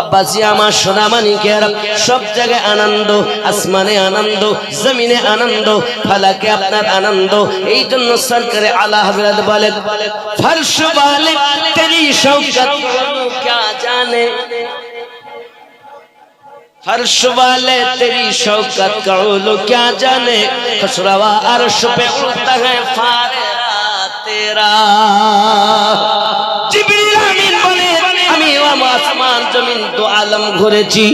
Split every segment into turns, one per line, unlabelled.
আব্বাসি আমার সোনামানিকের সব জায়গায় আনন্দ, আসমানে আনন্দ, জমিনে আনন্দ, ফালাকে আপনার আনন্দ। এই জন্য সরকারে আলা হযরত বলেন ফরশ वाले तेरी शौकत क्या जाने, फर्श वाले तेरी शौकत का उलू क्या जाने, खुशरवा अर्श पे उड़ता है फारेरा तेरा। जिब्रील आमीन बोले আমি আসমান জমিন তো আলম ঘুরেছি,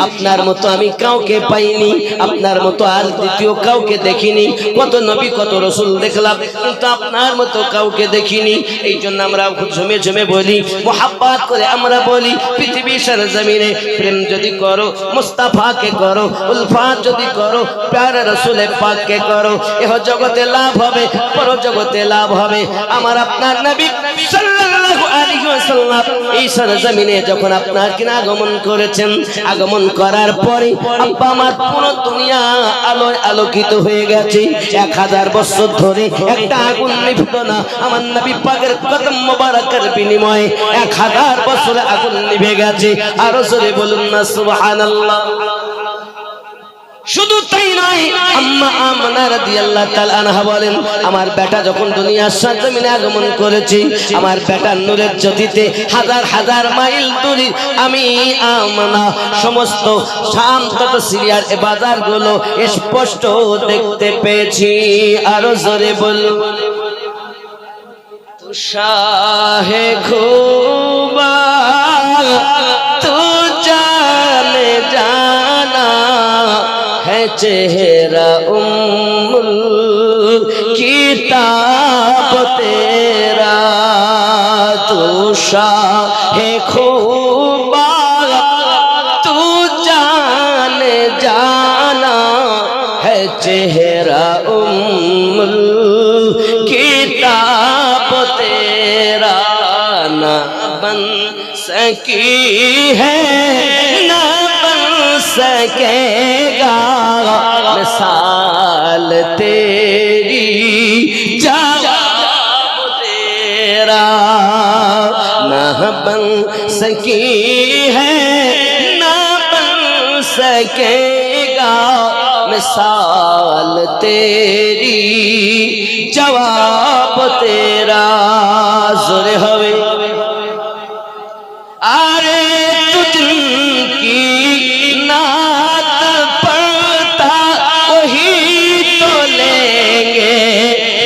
আপনার মতো আমি কাউকে পাইনি, আপনার মতো আর দ্বিতীয় কাউকে দেখিনি। কত নবী কত রাসূল দেখলাম, কিন্তু আপনার মতো কাউকে দেখিনি। এই জন্য আমরা ঝুমে ঝুমে বলি, মোহাব্বত করে আমরা বলি, পৃথিবীর সরজমিনে প্রেম যদি করো মুস্তাফাকে করো, উলফাত যদি করো প্যারে রাসূলে পাককে করো, এহ জগতে লাভ হবে, পর জগতে লাভ হবে। আমার আপনার নবী সাল্লাল্লাহু আলাইহি ওয়াসাল্লাম এই সরজমিনে যখন আপনার কিনা আগমন করেছেন, আগমন করার পরে আব্বা আমার পুরো দুনিয়া আলোয় আলোকিত হয়ে গেছে। 1000 বছর ধরে একটা আগুন নিভত না, আমার নবী পাকের কদম মোবারকের বিনিময়ে 1000 বছর আগুন নিভে গেছে। আরো জোরে বলুন না সুবহানাল্লাহ। শুধু তাই নয়, আম্মা আমিনা রাদিয়াল্লাহু তাআলা আনহা বলেন আমার বেটা যখন দুনিয়ার সরজমিনে আগমন করেছে, আমার বেটার নূরের জ্যোতিতে হাজার হাজার মাইল দূরে আমি আমিনা সমস্ত শাম তথা সিরিয়ার এই বাজারগুলো স্পষ্ট দেখতে পেয়েছি। আরো জোরে বলুন তু শাহে খুবা তু জানে জানা है चेहरा उम्मुल किताब तेरा, तू शाहे खूबा तू जान जाना है चेहरा उम्मुल किताब तेरा, ना बन सकी है ना सकेगा मिसाल तेरी जवाब तेरा, ना बन सकी है ना बन सकेगा मिसाल तेरी जवाब तेरा। जोरे हवे आरे तुझकी नात पढ़ता वही तो लेंगे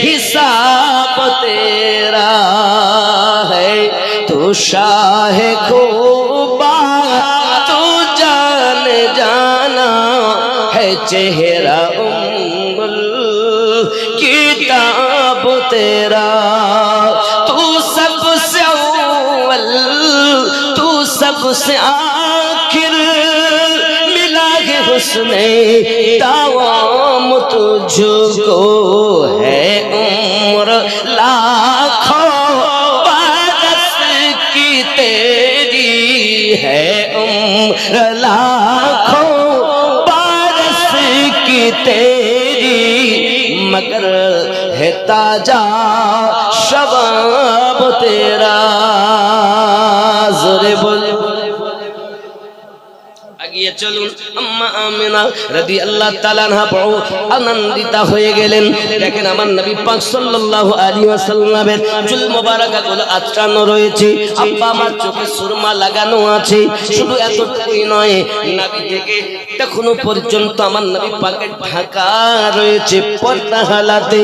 हिसाब तेरा है, तू शाहे खूबा तू जान जाना है चेहरा उम्मुल किताब तेरा, तू सबसे अव्वल तू सबसे आखिर मिला है हुस्ने तमाम तुझको है उम्र लाखों बरस की तेरी है उम्र लाखों बरस की तेरी, मगर है ताजा शबाब तेरा। जोरे बोल আগিয়ে চলুন। আম্মা আমিনা রাদিয়াল্লাহু তাআলা আনহা বড় আনন্দিতা হয়ে গেলেন। দেখেন আমার নবী পাক সাল্লাল্লাহু আলাইহি ওয়াসাল্লামের চুল মোবারকগুলো আঁচড়ানো রয়েছে, আব্বা আমার চোখে সুরমা লাগানো আছে। শুধু এতটুকুই নয়, নবী থেকে এখনো পর্যন্ত আমার নবী পাকের ঢাকা রয়েছে পর্দা হালাতে।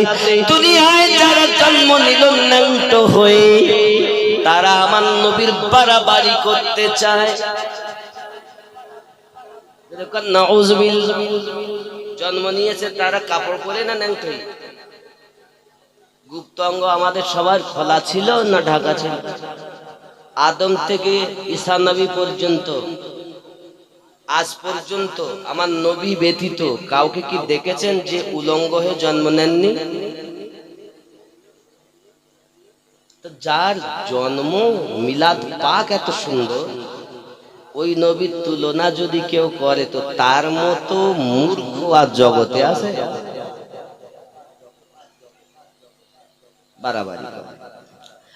দুনিয়ায় যারা জন্ম নিল ন্যাংট হয়ে, তারা আমার নবীর বাড়াবাড়ি করতে চায়। জন্ম নিয়েছে তারা কাপড় পরে না ন্যাংট হয়ে? গুপ্ত অঙ্গ আমাদের সবার খোলা ছিল না ঢাকা ছিল? আদম থেকে ঈসা নবী পর্যন্ত আজ পর্যন্ত আমার নবী ব্যতীত কাউকে কি দেখেছেন যে উলঙ্গ হয়ে জন্ম নেননি? তো যার জন্ম মিলাদ পাক এত সুন্দর, ওই নবীর তুলনা যদি কেউ করে তো তার মতো মূর্খ আর জগতে আছে? বাড়াবাড়ি।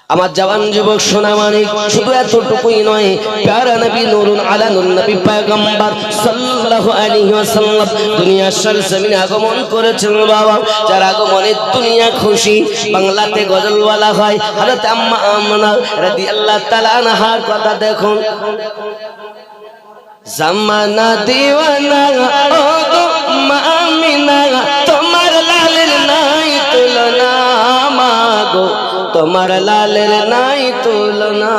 আমার জওয়ান যুবক সোনা মানিক, শুধু এতটুকুই নয়, প্যারা নবী নূরুন আলা নূর নবী পয়গম্বর সাল্লাল্লাহু আলাইহি ওয়াসাল্লাম দুনিয়ার সরজমিনে আগমন করেছেন বাবা। যার আগমনে দুনিয়া খুশি। বাংলাতে গজল বলা হয়। হযরত আম্মা আমিনা রাদিয়াল্লাহু তাআলা আনহার কথা দেখুন। জামানা দিওয়ানা ও গো মা আমিনা, তোমার লালের নাই তুলনা, মাগো তোমার লালের নাই তুলনা।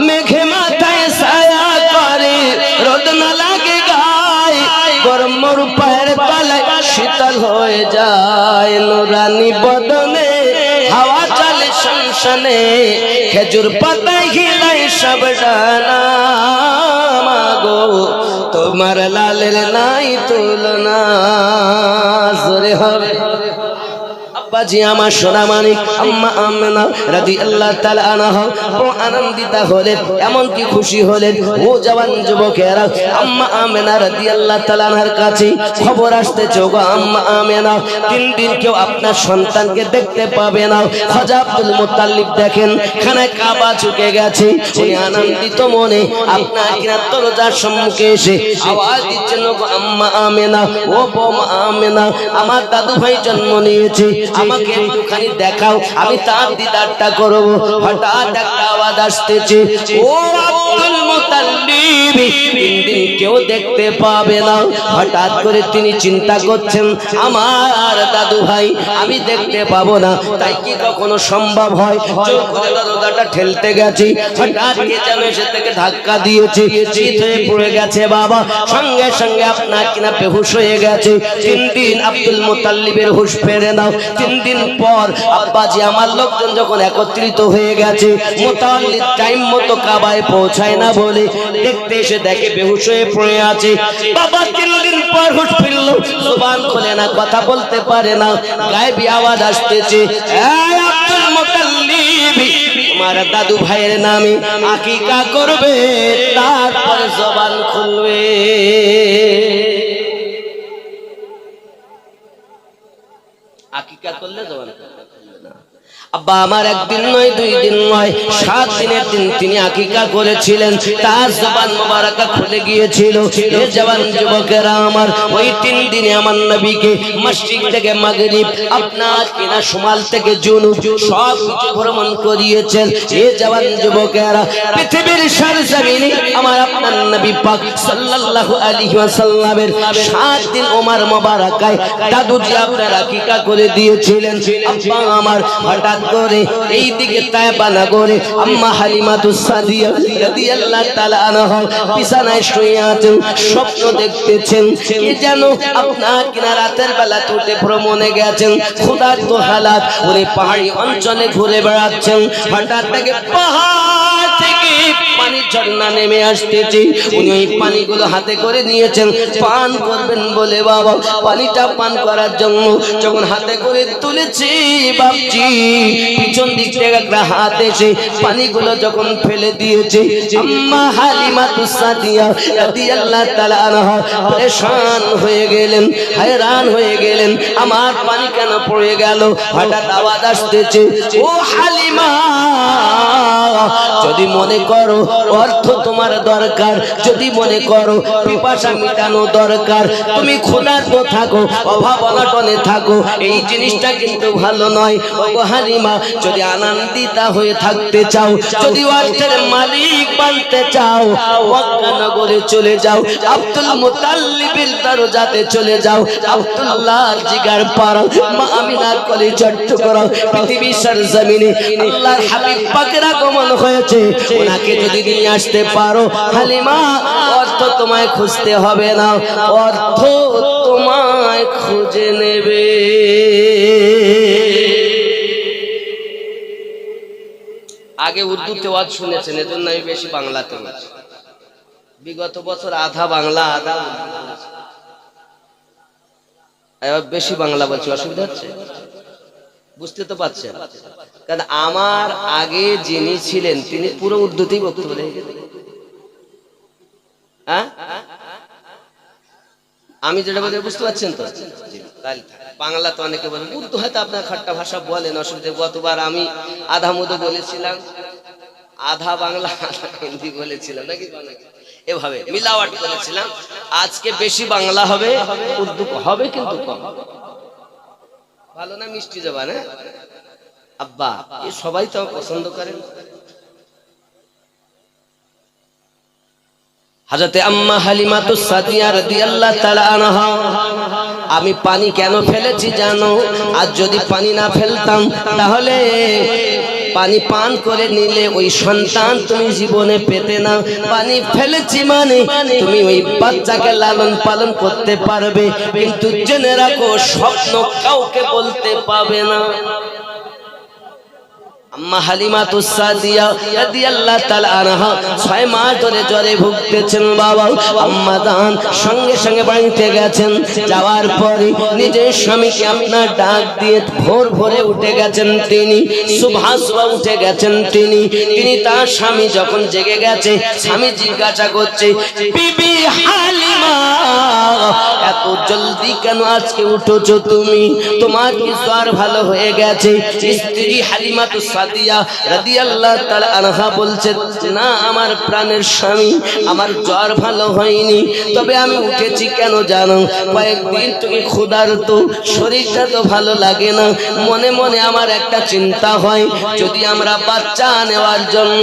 মেঘে মাথায় ছায়া করে, রোদ না লাগে গায়ে, গরম মরু পায়ের তলায় শীতল হয়ে যায়। নুরানি বদনে হাওয়া চলে শনশনে, খেজুর পাতায় হিলায় সব ডানা, মাগো তোমার লালের নাই তুলনা। জোরে হবে আব্বাজি আমার সোনা মানিক আম্মা আমিনা রাদিয়াল্লাহু তাআলা আনহা বড় আনন্দিতা হলেন, এমন কি খুশি হলেন। ও জওয়ান যুবকেরা, আম্মা আমিনা রাদিয়াল্লাহু তাআলা আনহার কাছে খবর আসতেছে, গো আম্মা আমিনা, তিন দিন কেউ আপনার সন্তানকে দেখতে পাবে না। খাজা আব্দুল মুত্তালিব দেখেন খানায় কাবা ঝুঁকে গেছে। উনি আনন্দিত মনে আপনার কিনার দরজার সম্মুখে এসে আওয়াজ দিচ্ছেন, গো আম্মা আমিনা, ও বৌমা আমিনা, আমার দাদু ভাই জন্ম নিয়েছে, আমাকে একটুখানি দেখাও, আমি তার দিদারটা করব। হঠাৎ একটা আওয়াজ আসতেছে, ও আব্দুল মুত্তালিব, তিন দিন কেউ দেখতে পাবে না। হঠাৎ করে তিনি চিন্তা করছেন, আমার দাদু ভাই আমি দেখতে পাবো না, তাই কি কখনো সম্ভব হয়? চোখ খুলে দরজাটা ঠেলতে গেছি, হঠাৎ কে যেন এসে থেকে ধাক্কা দিয়েছে, চিত হয়ে পড়ে গেছে বাবা। সঙ্গে সঙ্গে আপনার কিনা বেহুশ হয়ে গেছে। তিন দিন আব্দুল মুত্তালিবের হুঁশ ফেরে নাও। তিন দিন পর আব্বাজি আমার লোকজন যখন একত্রিত হয়ে গেছে, মুত্তালিব টাইম মতো কাবায় পৌঁছায় না বলে দেখতে এসে দেখে বেহুশ হয়ে পড়ে আছে। বাবা তিন দিন পর হুঁশ ফিরল, জবান খোলে না, কথা বলতে পারে না, গায়েবী আওয়াজ আসতেছে, এই আব্দুল মুত্তালিব, তোমার দাদু ভাইয়ের নামে আকিকা করবে, তারপরে জবান খুলবে। আকিকা করলে জবান খুলবে না। আব্বা আমার একদিন নয়, দুই দিন নয়, 7 দিনের দিন তিনি আকিকা করেছিলেন। তার জবান মোবারকা খুলে গিয়েছিল। এ জওয়ান যুবকেরা আমার, ওই 3 দিনে আমার নবীকে মসজিদ থেকে মাগরিব, আপনার কিনা শুমাল থেকে জুনুব সব কিছু ভ্রমণ করিয়েছেন। এ জওয়ান যুবকেরা, পৃথিবীর সরজমিনে আমার আপনার নবী পাক সাল্লাল্লাহু আলাইহি ওয়াসাল্লামের 7 দিন ওমর মোবারকায় দাদুজি আপনার আকিকা করে দিয়েছিলেন। আব্বা আমার হঠাৎ করে এই দিকে তায়েবা নগরে আম্মা হালিমাতুস সাদিয়া রাদিয়াল্লাহু তাআলা আনহা বিছানায় শুয়ে আছেন, স্বপ্ন দেখতেছেন। কি যেন আপনার কিনা রাতের বেলা উঠে ভ্রমণে গেছেন, ক্ষুধার্ত হালাত, উনি পাহাড়ি অঞ্চলে ঘুরে বেড়াচ্ছেন। হঠাৎ থেকে পাহাড় থেকে পানির ঝর্ণা নেমে আসতেছে। উনি ওই পানিগুলো হাতে করে নিয়েছেন, পান করবেন বলে বাবা। পানিটা পান করার জন্য যখন হাতে করে তুলেছি, বাপজি পিছন দিক থেকে একটা হাত এসে পানিগুলো যখন ফেলে দিয়েছে, আম্মা হালিমাতুস সাদিয়া রাদিয়াল্লাহু তাআলা আনহা পরেশান হয়ে গেলেন, hayran হয়ে গেলেন, আমার পানি কেন পড়ে গেল? হঠাৎ আওয়াজ আসতেছে, ও হালিমা, যদি মনে করো অর্থ তোমার দরকার, যদি মনে করো পিপাসা মিটানো দরকার, তুমি ক্ষুধার্ত থাকো, অভাব অনটনে থাকো, এই জিনিসটা কিন্তু ভালো নয়। ও হালিমা, যদি আনন্দিতা হয়ে থাকতে চাও, যদি অর্থের মালিক বানতে চাও, মক্কা নগরে চলে যাও, আব্দুল মুত্তালিবের দরজাতে চলে যাও, আব্দুল্লাহর জিগার পাড়া মা আমিনার কোলে চট্ট করো। পৃথিবীর সরজমিনে আল্লাহর হাবিব পাকের আগমন হয়েছে, ওনাকে যদি নিয়ে আসতে পারো হালিমা, অর্থ তোমায় খুঁজতে হবে না, অর্থ তোমায় খুঁজে নেবে। আগে উর্দুতে ওয়াজ শুনেছেন, এজন্য আমি বেশি বাংলাতে বলছি। বিগত বছর আধা বাংলা আধা এবার বেশি বাংলা বলছি, অসুবিধা হচ্ছে? বুঝতে তো পারছেন? কারণ আমার আগে যিনি ছিলেন তিনি পুরো উর্দুতেই বক্তব্য রেখেছেন। হ্যাঁ, আমি যেটা বলতে বুঝতে পারছেন তো? বাংলা তো অনেকে বলেন, উর্দু হয়তো আপনার খাট্টা ভাষা বলেন, অসুবিধা। গতবার আমি আধা মধু বলেছিলাম, আধা বাংলা আধা হিন্দি বলেছিলাম নাকি, এভাবে মিলাওয়াট করেছিলাম। আজকে বেশি বাংলা হবে, উর্দু হবে কিন্তু কম। ভালো না মিষ্টি জবান? হ্যাঁ আব্বা, এ সবাই তো পছন্দ করেন। হযরতে আম্মা হালিমাতুস সাদিয়া রাদিয়াল্লাহু তাআলা আনহা, আমি পানি কেন ফেলেছি জানো? আর যদি পানি না ফেলতাম তাহলে পানি পান করে নিলে ওই সন্তান তুমি জীবনে পেতে না। পানি ফেলেছি মানে তুমি ওই বাচ্চাকে লালন পালন করতে পারবে, কিন্তু জেনে রাখো স্বপ্ন কাউকে বলতে পাবে না। আম্মা হালিমাতুস সাদিয়া রাদিয়াল্লাহু তাআলা আনহা 6 মাস ধরে জ্বরে ভুগতেছেন বাবা। আম্মা জান সঙ্গে সঙ্গে বাড়িতে গেছেন, যাওয়ার পরে নিজের স্বামীকে আপনার ডাক দিয়ে ভোর ভোরে উঠে গেছেন তিনি, সুবহা সুবহা উঠে গেছেন তিনি। তার স্বামী যখন জেগে গেছে, স্বামী জিজ্ঞাসা করছে, বিবি হালিমা এত জলদি কেন আজকে উঠেছো তুমি? তোমার কি জ্বর ভালো হয়ে গেছে? স্ত্রী হালিমাতুস সাদিয়া রাদিয়াল্লাহু তাআলা আনহা বলছেন, না আমার প্রাণের স্বামী, আমার জ্বর ভালো হয়নি, তবে আমি উঠেছি কেন জানো? কয়েকদিন থেকে ক্ষুধার্ত, শরীরটা তো ভালো লাগে না। মনে মনে আমার একটা চিন্তা হয়, যদি আমরা বাচ্চা নেওয়ার জন্য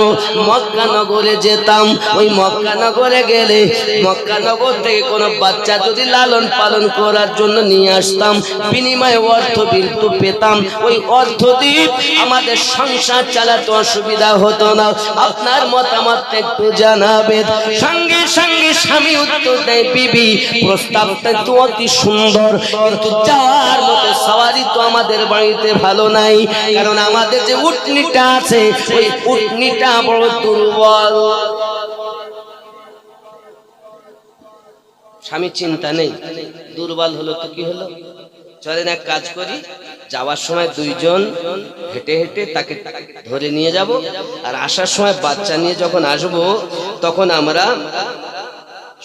মক্কা নগরে যেতাম, ওই মক্কা নগরে গেলে মক্কা নগর থেকে কোনো বাচ্চা যদি লালন পালন করার জন্য নিয়ে আসতাম, বিনিময়ে অর্থ কিন্তু পেতাম। ওই অর্থ দিয়ে আমাদের সংসার চালাতে অসুবিধা হতো না। আপনার মতামত একটু জানাবেন। সঙ্গে সঙ্গে স্বামী উত্তর দেয়, বিবি প্রস্তাবটা তো অতি সুন্দর, কিন্তু যাওয়ার মতো সওয়ারি তো আমাদের বাড়িতে ভালো নাই, কারণ আমাদের যে উটনিটা আছে ওই উটনিটা বড় দুর্বল। স্বামী চিন্তা নেই, দুর্বল হলো তো কি হলো, চলেন এক কাজ করি, যাওয়ার সময় দুইজন হেঁটে হেঁটে তাকে ধরে নিয়ে যাব, আর আসার সময় বাচ্চা নিয়ে যখন আসব তখন আমরা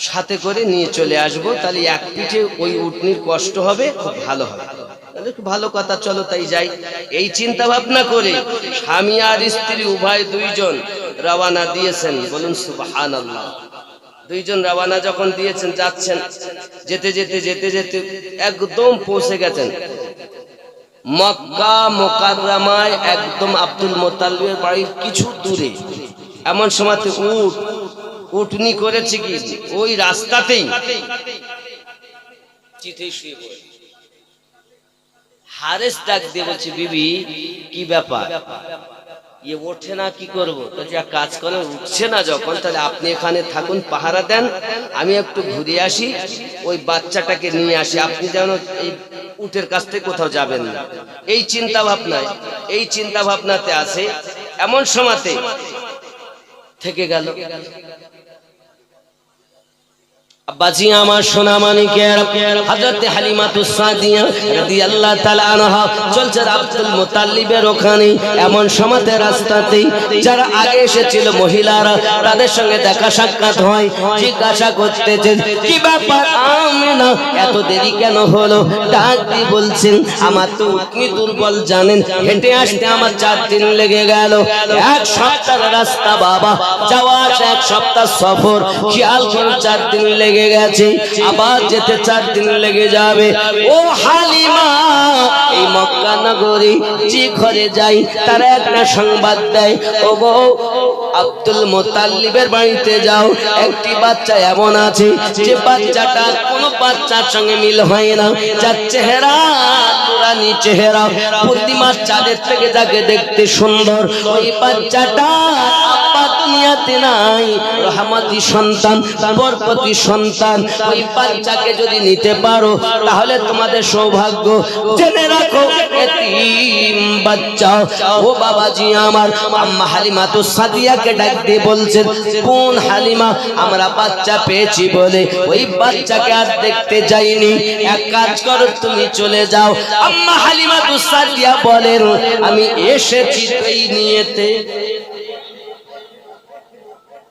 সাথে করে নিয়ে চলে আসব, তাহলে এক পিঠে ওই উটনির কষ্ট হবে, খুব ভালো হবে। ভালো কথা, চলো তাই যাই। এই চিন্তা ভাবনা করে স্বামী আর স্ত্রী উভয় দুইজন রওনা দিয়েছেন। বলুন সুবহানাল্লাহ। দুইজন রওনা যখন দিয়েছেন, যাচ্ছেন, যেতে যেতে যেতে যেতে একদম পৌঁছে গেছেন মক্কা মুকাররমায়, একদম আব্দুল মুত্তালিবের বাড়ির কিছু দূরে। এমন সময় উটনি করেছে কি ওই রাস্তাতেই চিঠে শুয়ে পড়ে। হারেস ডাক দিয়ে বলছে, বিবি কি ব্যাপার, ইয়ে ওঠে না, কি করবো? তো যা কাজ করে, উঠছে না যখন, তাহলে আপনি এখানে থাকুন, পাহারা দেন, আমি একটু ঘুরে আসি, ওই বাচ্চাটাকে নিয়ে আসি, আপনি যেন এই উটের কাছ থেকে কোথাও যাবেন না। এই চিন্তা ভাবনাতে আছে। এমন সময়তে থেকে গেল। আব্বাজি আমার সোনা মানিকের হযরত হালিমাতুস সাদিয়া রাদিয়াল্লাহু তাআলা আনহা চলছে আব্দুল মুত্তালিবের ওখানে। এমন সময়তে রাস্তাতেই যারা আগে এসেছিল মহিলারা, তাদের সঙ্গে দেখা সাক্ষাৎ হয়। জিজ্ঞাসা করতেছেন, কি ব্যাপার আমিনা, এত দেরি কেন হলো? ডাক দিয়ে বলছেন, আমার তো উটনি দুর্বল জানেন, হেঁটে আসতে আমার 4 দিন লেগে গেল। 1 সপ্তাহের রাস্তা বাবা, যাওয়া আসা 1 সপ্তাহ সফর, খেয়াল করে 4 দিন লেগে গেছে, আবার যেতে 4 দিন লেগে যাবে। ও হালিমা, এই মক্কা নগরী যে ঘরে যাই তারা একটা সংবাদ দেয়, ও গো আব্দুল মুত্তালিবের বাড়িতে যাও, একটি বাচ্চা এমন আছে যে বাচ্চাটা কোনো বাচ্চার সঙ্গে মিল হয় না, যার চেহারা নুরানি চেহারা, প্রতিমার চাঁদের থেকে যাকে দেখতে সুন্দর, ওই বাচ্চাটা দুনিয়াতে নাই, রহমতি সন্তান, বরকতি সন্তান। ওই বাচ্চাকে যদি নিতে পারো তাহলে তোমাদের সৌভাগ্য। জেনে রাখো এতিম বাচ্চা। ও বাবাজি আমার, আম্মা হালিমাতুস সাদিয়াকে ডাক দিয়ে বলছেন, কোন হালিমা, আমরা বাচ্চা পেয়েছি বলে ওই বাচ্চাকে আর দেখতে যাইনি, এক কাজ করো তুমি চলে যাও। আম্মা হালিমাতুস সাদিয়া বলেন, আমি এসেছি এই নিয়েতে।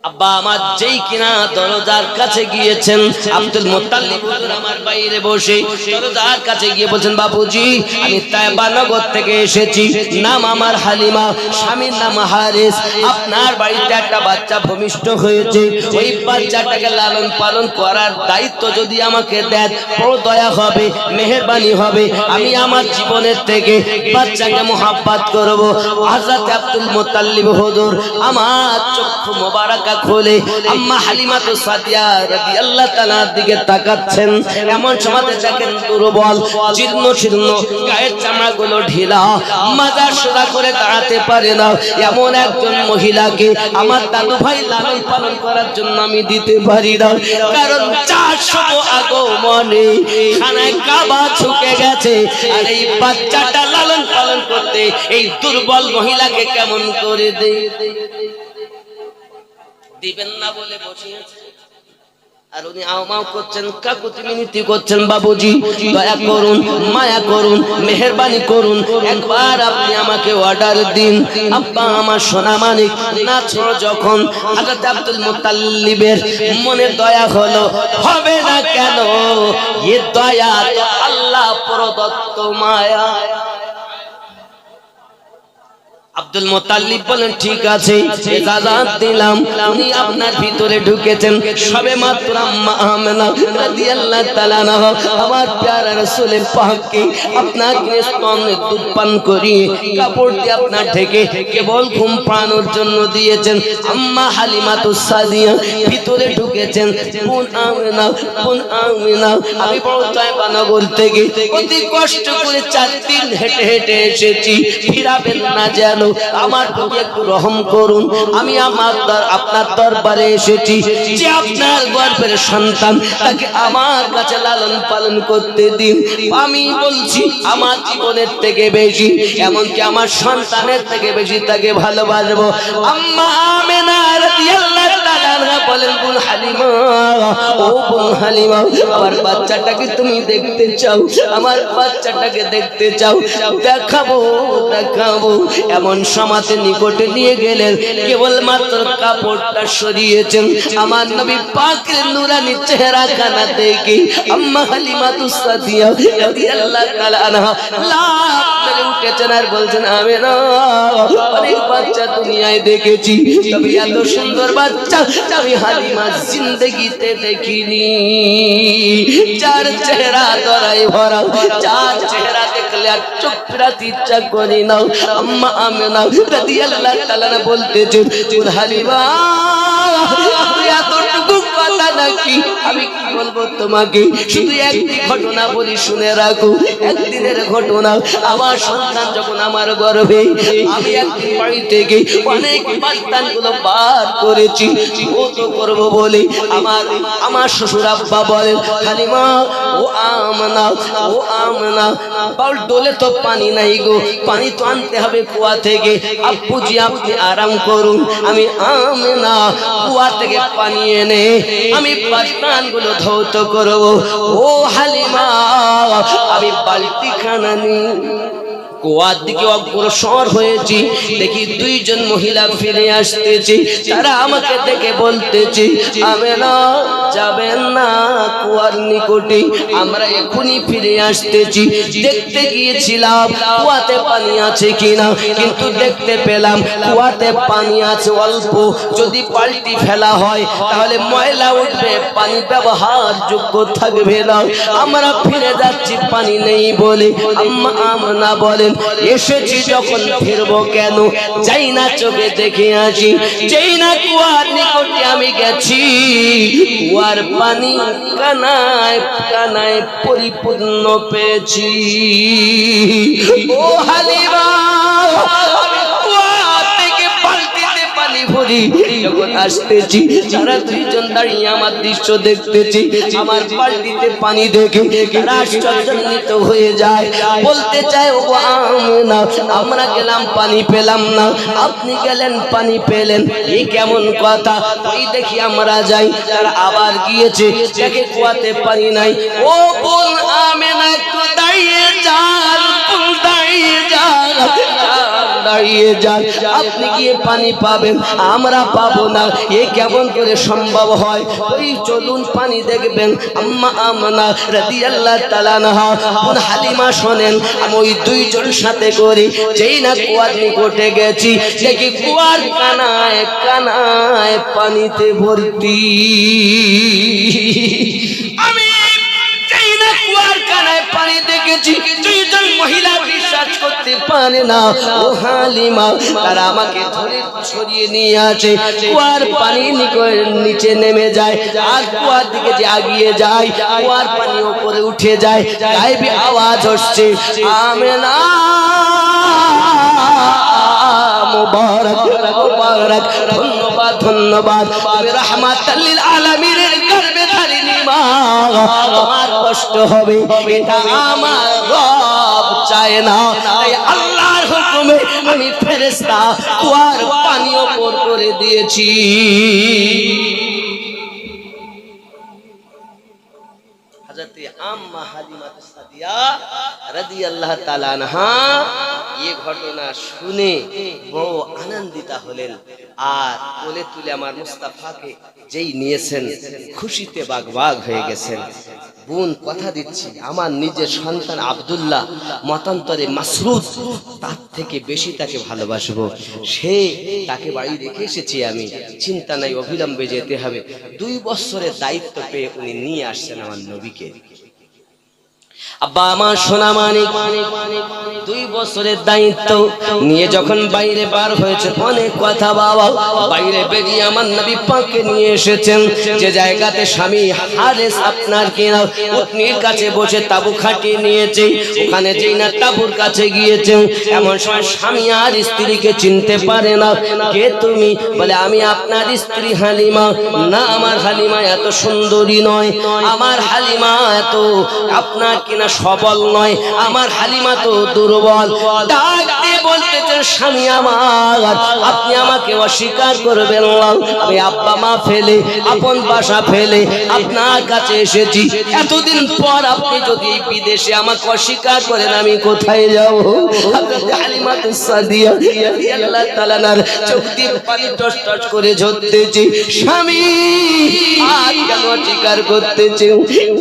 আব্বা আমার যেই কিনা দরজার কাছে গিয়েছেন, আব্দুল মুত্তালিব হুজুর আমার বাইরে বসে দরজার কাছে গিয়ে বলছেন, বাবুজি আমি তায়েবা নগর থেকে এসেছি, নাম আমার হালিমা, স্বামীর নাম হারিস, আপনার বাড়িতে একটা বাচ্চা ভূমিষ্ঠ হয়েছে, ওই বাচ্চাটাকে লালন পালন করার দায়িত্ব যদি আমাকে দেন বড় দয়া হবে, মেহেরবানি হবে, আমি আমার জীবনের থেকে বাচ্চাকে মোহাব্বত করব। হযরত আব্দুল মুত্তালিব হুজুর আমার চক্ষু মোবারক খোলে আম্মা হালিমাতু সাদিয়া রাদিয়াল্লাহু তাআলার দিকে তাকাচ্ছেন। এমন সময় দেখেন দুর্বল, জীর্ণ শীর্ণ, গায়ের চামড়াগুলো ঢিলা, মাজা সোজা করে দাঁড়াতে পারে না, এমন একজন মহিলাকে আমার দাদু ভাই লালন পালন করার জন্য আমি দিতে পারি না, কারণ 400 আগমনে খানায় কাবা ঝুঁকে গেছে, আর এই বাচ্চাটা লালন পালন করতে এই দুর্বল মহিলাকে কেমন করে দেই? দিবেন না বলে বসিয়েছে, আর উনি আওমাও করছেন, কাকুতি মিনতি করছেন, বাবুজি দয়া করুন, মায়া করুন, মেহেরবানি করুন, একবার আপনি আমাকে অর্ডার দিন। আব্বা আমার সোনা মানিক নাচো যখন হযরত আব্দুল মুত্তালিবের মনে দয়া হলো, হবে না কেন, এ দয়া তো আল্লাহ প্রদত্ত মায়া। আব্দুল মুত্তালিব বলেন, ঠিক আছে ইজাজত দিলাম। উনি আপনার ভিতরে ঢুকেছেন, সবে মাত্র আম্মা আমেনা রাদিয়াল্লাহু তাআলা আনহা আমার প্যারা রাসূলের পাককে আপনাকে স্তনে দুধ পান করিয়ে কাপড় দিয়ে আপনার ঢেকে কেবল ঘুম পাড়ানোর জন্য দিয়েছেন। আম্মা হালিমাতুস সাদিয়া ভিতরে ঢুকেছেন, বোন আমেনা, বোন আমেনা আমি বড় তায়েবা নগর থেকে অতি কষ্ট করে 4 দিন হেঁটে হেঁটে এসেছি, ফিরাবেন না যেন, আমার প্রতি একটু রহম করুন। আমি আপনার দরবারে এসেছি, যে আপনার গর্ভের সন্তান তাকে আমার কাছে লালন পালন করতে দিন। আমি বলছি আমার জীবনের থেকে বেশি, এমনকি আমার সন্তানের থেকে বেশি তাকে ভালোবাসবো। আম্মা আমেনা রাদিয়াল্লাহু তাআলা বলেন, বোন হালিমা, ও বোন হালিমা, আমার বাচ্চাটাকে তুমি দেখতে চাও? আমার বাচ্চাটাকে দেখতে চাও? দেখাবো দেখাবো। এমন সমাজে নিকটে নিয়ে গেলেন, কেবলমাত্র কাপড়টা সরিয়েছেন, আমার নবী পাকের নূরানি চেহারা খানা দেখে আম্মা হালিমাতুস সাদিয়া রাদিয়াল্লাহু তাআলা আনহা লাফ মেরে উঠেছেন আর বলছেন, আমেনা অনেক বাচ্চা দুনিয়ায় দেখেছি, তবে এত সুন্দর বাচ্চা আমি হালিমা জিন্দেগিতে দেখিনি। যার চেহারা দরাই ভরা, যার চেহারা দেখলে আর চোখ ফেরাতে ইচ্ছা করি না। আম্মা আমেনা রাদিয়াল্লাহু তাআলা বলতেছেন, হালিমা এতটুকু কথা নাকি, আমি কি বলবো তোমাকে, শুধু একটি ঘটনা বলি শুনে রাখো। একদিনের ঘটনা, আমার সন্তান যখন আমার গর্ভে, আমি একদিন বাড়ি থেকে অনেক বাচ্চাগুলো বার করেছি, ও তো করবো বলে আমার শ্বশুর আব্বা বলেন, হালিমা ও আমেনা, ও আমেনা বাউল ডোলে তো পানি নাই গো, পানি তো আনতে হবে কুয়া থেকে, আব্বুজি আপনি আরাম করুন, আমি আমেনা কুয়া থেকে পানি এনে আমি বাচ্চাগুলো ধৌত করবো। ও হালিমা আমি বালতি খানা নিই, কুয়ার দিকে অগ্রসর হয়েছি, দেখি 2 জন মহিলা ফিরে আসতেছে, তারা আমাকে দেখে বলতেছে, আমেনা যাবেন না কুয়ার নিকটে, আমরা এখনই ফিরে আসতেছি। দেখতে গিয়েছিলাম কুয়াতে পানি আছে কিনা, কিন্তু দেখতে পেলাম কুয়াতে পানি আছে অল্প, যদি পাল্টি ফেলা হয় তাহলে ময়লা উঠবে, পানি ব্যবহার যোগ্য থাকবে না, আমরা ফিরে যাচ্ছি পানি নেই বলে। আম্মা আমেনা বলেন, এসেছি যখন ফিরবো কেন, যাই না চোখে দেখে আসি। যেই না কুয়ার নিকটে আমি গেছি, কুয়ার পানি কানায় কানায় পরিপূর্ণ পেয়েছি। ও হালিমা যখন আসতেছি, যারা 2 জন দাঁড়িয়ে আমার দৃশ্য দেখতেছি, আমার বালতিতে পানি দেখে তারা আশ্চর্যান্বিত হয়ে যায়, বলতে চায়, ও আমেনা আমরা গেলাম পানি পেলাম না, আপনি গেলেন পানি পেলেন, এই কেমন কথা? ওই দেখি আমরা যাই, তারা আবার গিয়েছে, দেখে কুয়াতে পানি নাই। ও বোন আমেনা একটু দাঁড়িয়ে যান, দাঁড়িয়ে যান, দাঁড়িয়ে যান, আপনি গিয়ে পানি পাবেন, আমরা পাবো না, এ কেমন করে সম্ভব হয়? ওই চলুন পানি দেখবেন। আম্মা আমিনা রাদিয়াল্লাহু তাআলা আনহা বোন হালিমা শোনেন, আমি ওই দুইজন সাথে করে যেই না কুয়ার নিকটে গেছি, দেখি কুয়ার কানায় কানায় পানিতে ভর্তি। আমি যেই না কুয়ার কানায় পানি দেখেছি, দুইজন মহিলা বিশ্বাস করতে পারে না। ও হালিমা, তারা আমাকে ধরে সরিয়ে নিয়ে আসে, কুয়ার পানি নিচে নেমে যায়, আর কুয়ার দিকে যে আগিয়ে যায়, কুয়ার পানি উপরে উঠে যায়, গায়েবী আওয়াজ হচ্ছে, আমিনা মুবারক মুবারক, ধন্যবাদ ধন্যবাদ, তুমি রাহমাতাল লিল আলামিনের গর্ভে ধারিনি মা, তোমার কষ্ট হবে এটা আমার রব চায় না, তাই আল্লাহর হুকুমে আমি ফেরেশতা কুয়ার পানি উপর করে দিয়েছি। হযরতে আম্মা হালিমা সাদিয়া রাদিয়াল্লাহু তাআলা আনহা এই ঘটনা শুনে বড় আনন্দিতা হলেন, আর কোলে তুলে আমার মুস্তাফাকে যেই নিয়েছেন খুশিতে বাগবাগ হয়ে গেছেন। বোন কথা দিচ্ছি, আমার নিজের সন্তান আব্দুল্লাহ মতান্তরে মাসরুদ, তার থেকে বেশি তাকে ভালোবাসবো। সে তাকে বাড়ি রেখে এসেছি আমি, চিন্তা নাই, অবিলম্বে যেতে হবে। 2 বছরের দায়িত্ব পেয়ে উনি নিয়ে আসছেন আমার নবীকে। আব্বা আমার সোনা মানিক 2 বছরের দায়িত্ব নিয়ে যখন বাইরে বার হয়েছে, অনেক কথা বাবা, বাইরে বেরিয়ে আমার নবী পাককে নিয়ে এসেছেন যে জায়গাতে স্বামী হারেস আপনার কিনা পত্নীর কাছে বসে তাবু খাটিয়ে নিয়েছে, ওখানে যেই না তাবুর কাছে গিয়েছেন, এমন সময় স্বামী আর স্ত্রীকে চিনতে পারে না। কে তুমি? বলে আমি আপনার স্ত্রী হালিমা। না, আমার হালিমা এত সুন্দরী নয়, আমার হালিমা এত আপনার কিনা সবল নয়, আমার হালিমা তো দুর্বল। ডাক দিয়ে বলতেছেন, স্বামী আমার, আপনি আমাকে অস্বীকার করবেন না, আমি আব্বা মা ফেলে আপন বাসা ফেলে আপনার কাছে এসেছি, এতদিন পর আপনি যদি বিদেশে আমাকে অস্বীকার করেন আমি কোথায় যাব? হযরত হালিমা সাদিয়া রাদিয়াল্লাহু তাআলা আনহার চোখ দিয়ে পানি টস টস করে ঝরতেছে। স্বামী আর কেন অস্বীকার করতেছে?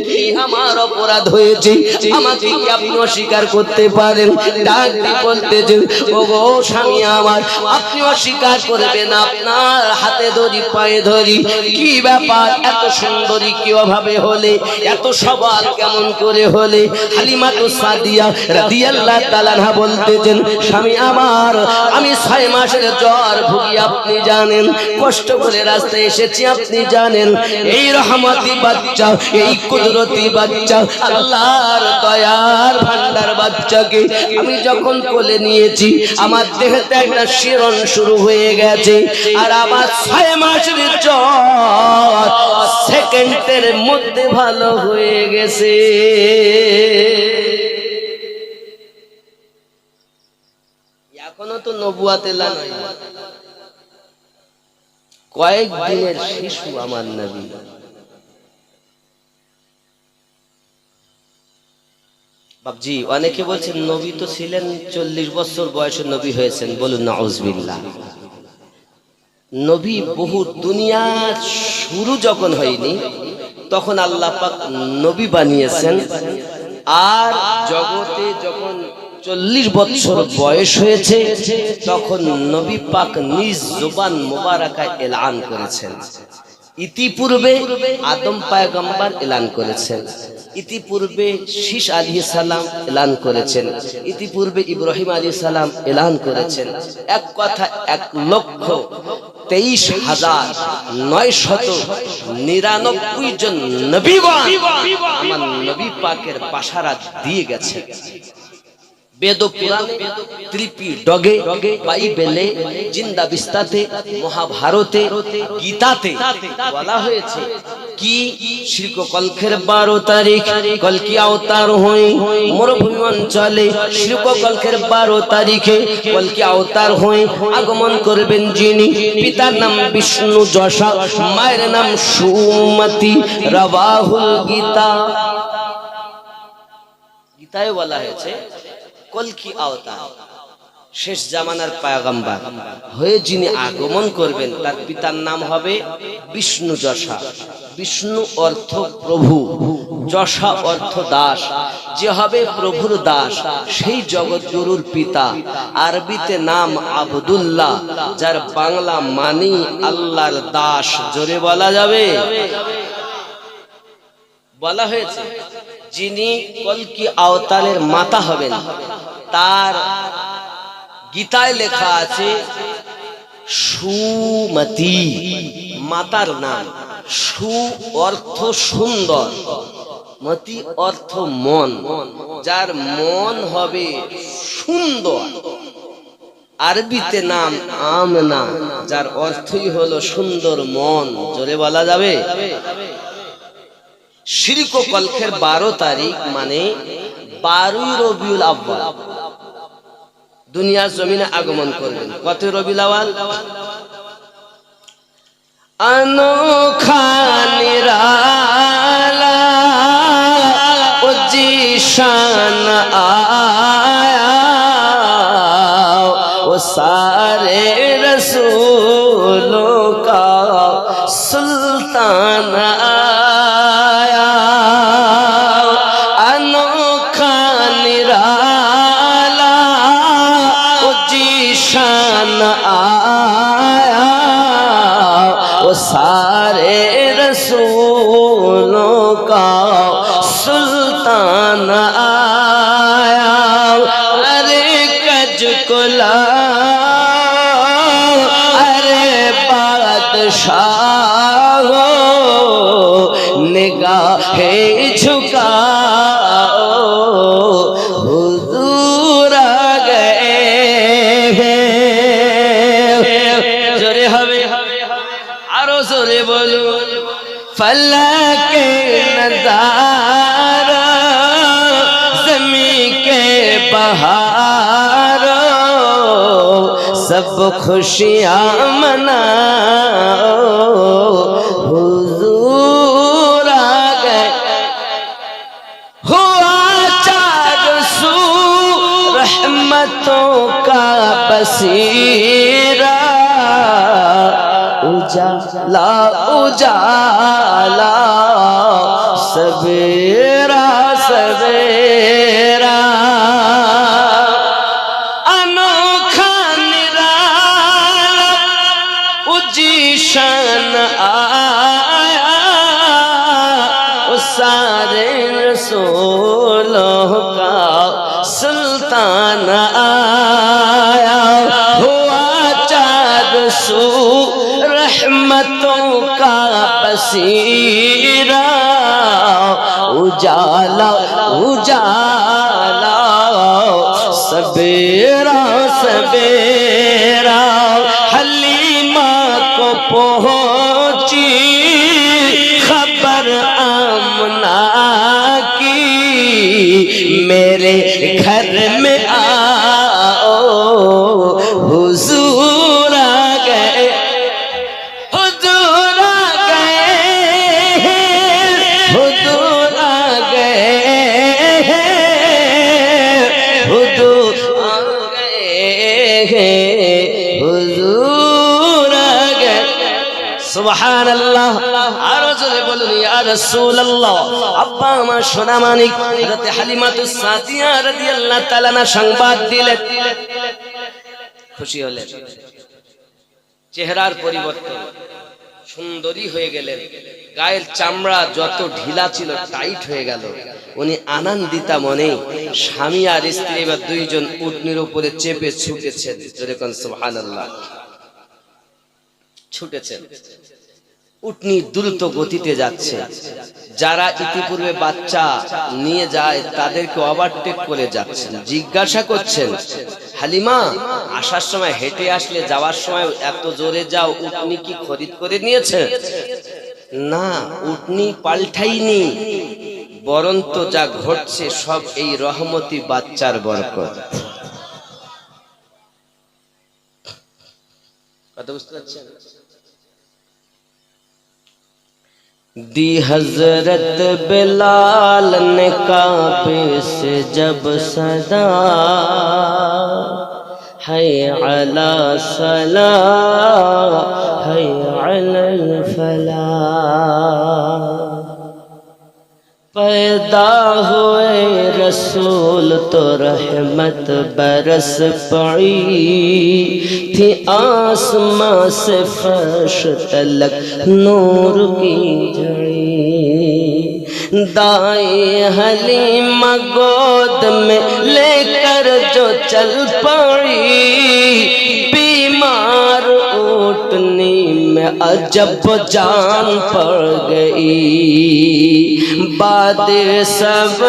কি আমার অপরাধ হয়েছে? আমাকে কি আপনি অস্বীকার করতে পারেন? ডাক দিয়ে বলতেছেন, ও গো স্বামী আমার, আপনি অস্বীকার করবেন? আপনার হাতে ধরি পায়ে ধরি, কি ব্যাপার? এত সুন্দরী কিভাবে হলে? এত সবল কেমন করে হলে? হালিমা সাদিয়া রাদিয়াল্লাহু তাআলা আনহা বলতেছেন, স্বামী আমার, আমি 6 মাসের জ্বর ভুগি আপনি জানেন, কষ্ট করে রাস্তায় এসেছি আপনি জানেন। এই রহমতি বাচ্চা, এই কুদরতি বাচ্চা, আল্লাহর দয়ার ভান্ডার বাচ্চাকে আমি যখন কোলে নিয়েছি, আমার দেহেতে একটা শিরন শুরু হয়ে গেছে, আর আমার 6 মাসের জ্বর সেকেন্ডের মধ্যে ভালো হয়ে গেছে। এখনো তো নবুয়াত এলান হয়, কয়েক দিনের শিশু আমার নবী। বাবজি, অনেকে বলছেন নবী তো ছিলেন 40 বছর বয়সে নবী হয়েছেন, বলুন নাউজুবিল্লাহ। নবী বহু, দুনিয়া শুরু যখন হয়নি তখন আল্লাহ পাক নবী বানিয়েছেন, আর জগতে যখন 40 বছর বয়স হয়েছে তখন নবী পাক নিজ জবান মোবারকায় এলান করেছেন। ইতিপূর্বে আদম পয়গম্বর এলান করেছেন, ইতিপূর্বে শীষ আলাইহিস সালাম এলান করেছেন, ইতিপূর্বে ইব্রাহিম আলাইহিস সালাম এলান করেছেন। এক কথা 1,23,999 জন নবীগণ আমার নবী পাকের বাশারাত দিয়ে গেছে। বেদ পুরাণে, ত্রিপিটকে, বাইবেলে, জিন্দা বিস্তাতে, মহাভারতে, গীতাতে বলা হয়েছে কি শিল্প কলকের 12 তারিখ কলকি অবতার হই মরুভূমি অঞ্চলে, শিল্প কলকের 12 তারিখে কলকি অবতার হই আগমন করবেন যিনি, পিতার নাম বিষ্ণু যশা, মায়ের নাম সুমতি। রাবাহুল গীতা, গীতায় বলা হয়েছে কলকি অবতার। শেষ জামানার পয়গম্বর হয়ে যিনি আগমন করবেন তার পিতার নাম হবে বিষ্ণু যশা। বিষ্ণু অর্থ প্রভু, যশা অর্থ দাস। যে হবে প্রভুর দাস সেই জগৎগুরুর পিতা। আরবিতে নাম আব্দুল্লাহ, যার বাংলা মানি আল্লাহর দাস। জোরে বলা যাবে? বলা হয়েছে যিনি কলকি আওতারের মাতা হবেন তার গীতায় লেখা আছে সুমতি, মাতার নাম। সু অর্থ সুন্দর, মতি অর্থ মন। যার মন হবে সুন্দর। আরবিতে নাম আমনা, যার অর্থই হলো সুন্দর মন। জোরে বলা যাবে? শিরক ও কলখের 12 তারিখ মানে 12ই রবিউল আউয়াল দুনিয়ার জমিনে আগমন করবেন। কত রবিউল আউয়াল? अनोखा निराला ओ जीशान आया, वो सारे रसूलों का सुल्तान आया। अनोखा निराला ओ जीशान आया, वो सारे रसूलों का सुल्तान आया। अरे कज कुला, अरे बादशाह निगाहे झुकाओ, हुजूर आ गए हैं। जोरे हवे आरो जोरे बोलो। फलक नज़ारा ज़मी के बहारो, सब खुशियाँ मनाओ, हुजूर आ गए। हुआ चार सू रहमतों का बसीरा, उजाला उजाला सवेरा सवेरा। अनोखा निराला उजीशन आया, उस सारे रसूलों का सुल्तान आया। हुआ चार सू रहमतों का बसीरा, उजाला उजाला सवेरा सवेरा। हलीमा को पहुंची खबर आमना की, मेरे घर में आओ, हुजूर आ गए। हुजूर आ गए, हुजूर आ गए, हुजूर आ गए, हुजूर आ गए। सुभान अल्लाह। आरो जोरे बोलুন ইয়া রাসূলুল্লাহ। আব্বা আমার সোনা মানিক হযরত হালিমাতুস সাদিয়া রাদিয়াল্লাহু তাআলা না সংবাদ দিলেন, খুশি হলেন, চেহারার পরিবর্তন, সুন্দরী হয়ে গেলেন। গায়ের চামড়া যত ঢিলা ছিল টাইট হয়ে গেল। উনি আনন্দিতা মনে স্বামী আর স্ত্রী এবার দুইজন উটনির উপরে চেপে ছুটেছেন। যেরকম সুবহানাল্লাহ, ছুটেছেন। উটনি দ্রুত গতিতে যাচ্ছে। যারা ইতিপূর্বে বাচ্চা নিয়ে যায় তাদেরকে ওভারটেক করে যাচ্ছেন। জিজ্ঞাসা করছেন, হালিমা আসার সময় হেঁটে আসলে যাওয়ার সময় এত জোরে যাও, উটনি কি খরিদ করে নিয়েছে? না, উটনি পাল্টাইনি, বরন্ত যা ঘটছে সব এই রহমতি বাচ্চার বরকত। কথা বুঝতে পারছেন? दी हजरत बिलाल ने काबे से जब सदा, حي على الصلاة حي على الفلاح पैदा हुए रसूल तो रहमत बरस पड़ी थी आसमां से फर्श तलक नूर की झड़ी दाई हलीमा गोद में लेकर जो चल पड़ी बीमार ऊँटनी में अजब जान पड़ गई बाद सब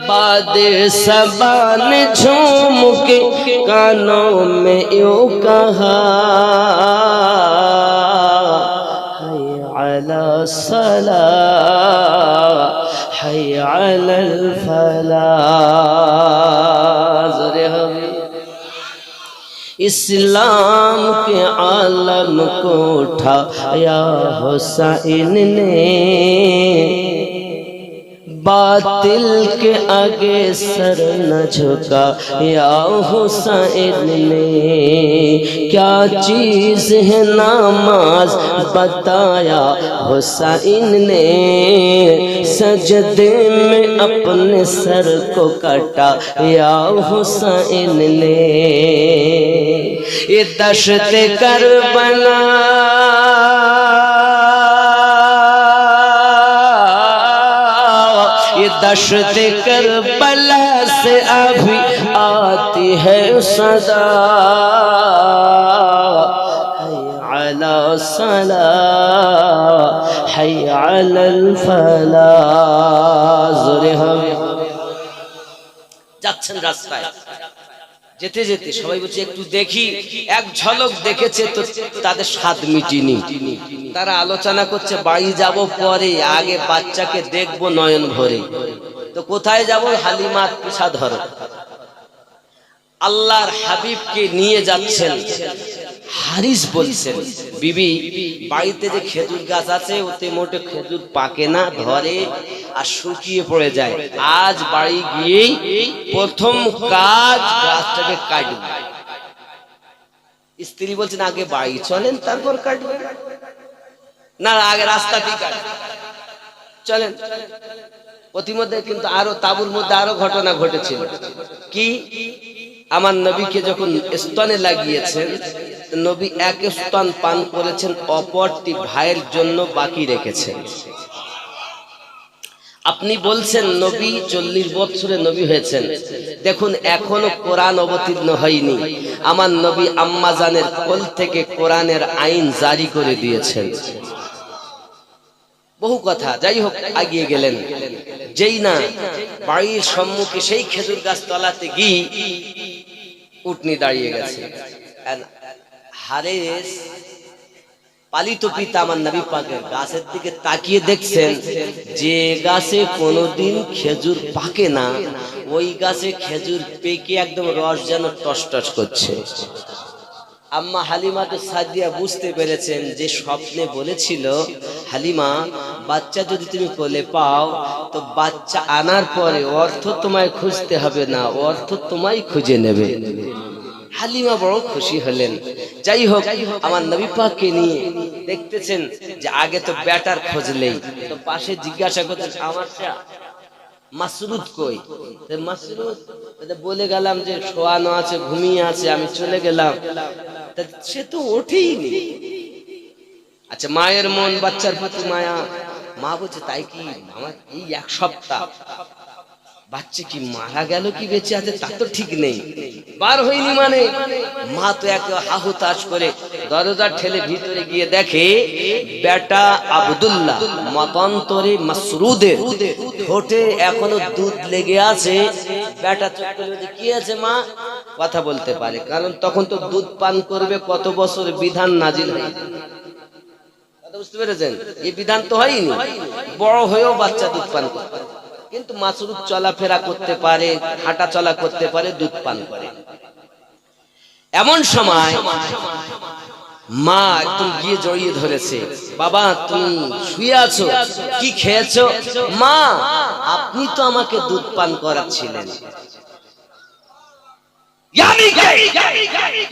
बाद सबान झूम के कानों में यूं कहा हय अला सलाह हय अलल फलाह ज़रे हमें इस्लाम के आलम को उठाया हुसैन ने बातिल के आगे सर न झुका या हुसैन ने क्या चीज है नमाज बताया हुसैन ने सजदे में अपने सर को काटा या हुसैन ने ये दश्त करबला ये दश्त करबला से अभी आती है सदा हय अला सलाह हय अलल फलाह ज़ोरे हम যাচ্ছেন রাস্তায় যেতে যেতে সবাই বলছে একটু দেখি এক ঝলক দেখেছে তো তাদের স্বাদ মিটিনি তারা আলোচনা করছে বাড়ি যাব পরে আগে বাচ্চাকে দেখবো নয়ন ভরে তো কোথায় যাব হালিমার পিছা ধরো আল্লাহর হাবিবকে নিয়ে যাচ্ছেন হারিস বলছেন বিবি বাড়িতে যে খেজুর গাছ আছে ওতে মোটে খেজুর পাকে না ধরে আর শুকিয়ে পড়ে যায় আজ বাড়ি গিয়েই প্রথম কাজ গাছটাকে কাটবে স্ত্রী বলছেন আগে বাড়ি চলেন তারপর কাটবে না আগে রাস্তাতেই কাটবে চলেন প্রতিমধ্যে কিন্তু আরো তাবুর মধ্যে আরো ঘটনা ঘটেছিল কি আমার নবীকে যখন স্তনে লাগিয়েছেন নবী এক স্তন পান করেছেন অপরটি ভাইয়ের জন্য বাকি রেখেছেন আপনি বলছেন নবী 40 বছরে নবী হয়েছেন দেখুন এখনো কোরআন অবতীর্ণ হয়নি আমার নবী আম্মা জানের কোল থেকে কোরআনের আইন জারি করে দিয়েছেন বহু কথা যাই হোক এগিয়ে গেলেন যেই না বাড়ির সম্মুখে সেই খেজুর গাছ তলাতে গিয়ে উটনি দাঁড়িয়ে গেছে হারেস পালিত পিতা আমার নবী পাকের গাছের দিকে তাকিয়ে দেখছেন যে গাছে কোনোদিন খেজুর পাকে না ওই গাছে খেজুর পেকে একদম রস যেন টসটস করছে আম্মা হালিমা তো সাদিয়া বুঝতে পেরেছেন যে স্বপ্নে বলেছিল হালিমা বাচ্চা যদি তুমি কোলে পাও তো বাচ্চা আনার পরে অর্থ তোমায় খুঁজতে হবে না অর্থ তোমায় খুঁজে নেবে হালিমা বড় খুশি হলেন যাই হোক আমার নবী পাককে নিয়ে দেখতেছেন যে আগে তো ব্যাটার খোঁজলেই তো পাশে জিজ্ঞাসা করতেন আমার মাসরুদ কই মাসরুদ বলে গেলাম যে শোয়ানো আছে ঘুমিয়ে আছে আমি চলে গেলাম সে তো ওঠেইনি আচ্ছা মায়ের মন বাচ্চার প্রতি মায়া মা বলছে তাই কি আমার এই এক সপ্তাহ বাচ্চা কি মারা গেল কি বেঁচে আছে তা তো ঠিক নেই বার হয়নি মানে মা তো এক হাহুতাশ করে দরজা ঠেলে ভিতরে গিয়ে দেখে বেটা আব্দুল্লাহ মতান্তরে মাসরুদের ঠোঁটে এখনো দুধ লেগে আছে বেটা চোখ করে কি আছে মা কথা বলতে পারে কারণ তখন তো দুধ পান করবে কত বছর বিধান নাজিল হয়েছে কথা বুঝতে পেরেছেন এই বিধান তো হয়নি বড় হয়েও বাচ্চা দুধ পান করে কিন্তু মাসরুদ চলাফেরা করতে পারে হাঁটা চলা করতে পারে দুধ পান করে এমন সময় মা একদম গিয়ে জড়িয়ে ধরেছে, বাবা তুমি শুয়ে আছো, কি খেয়েছো? মা আপনি তো আমাকে দুধ পান করাচ্ছিলেন। यानी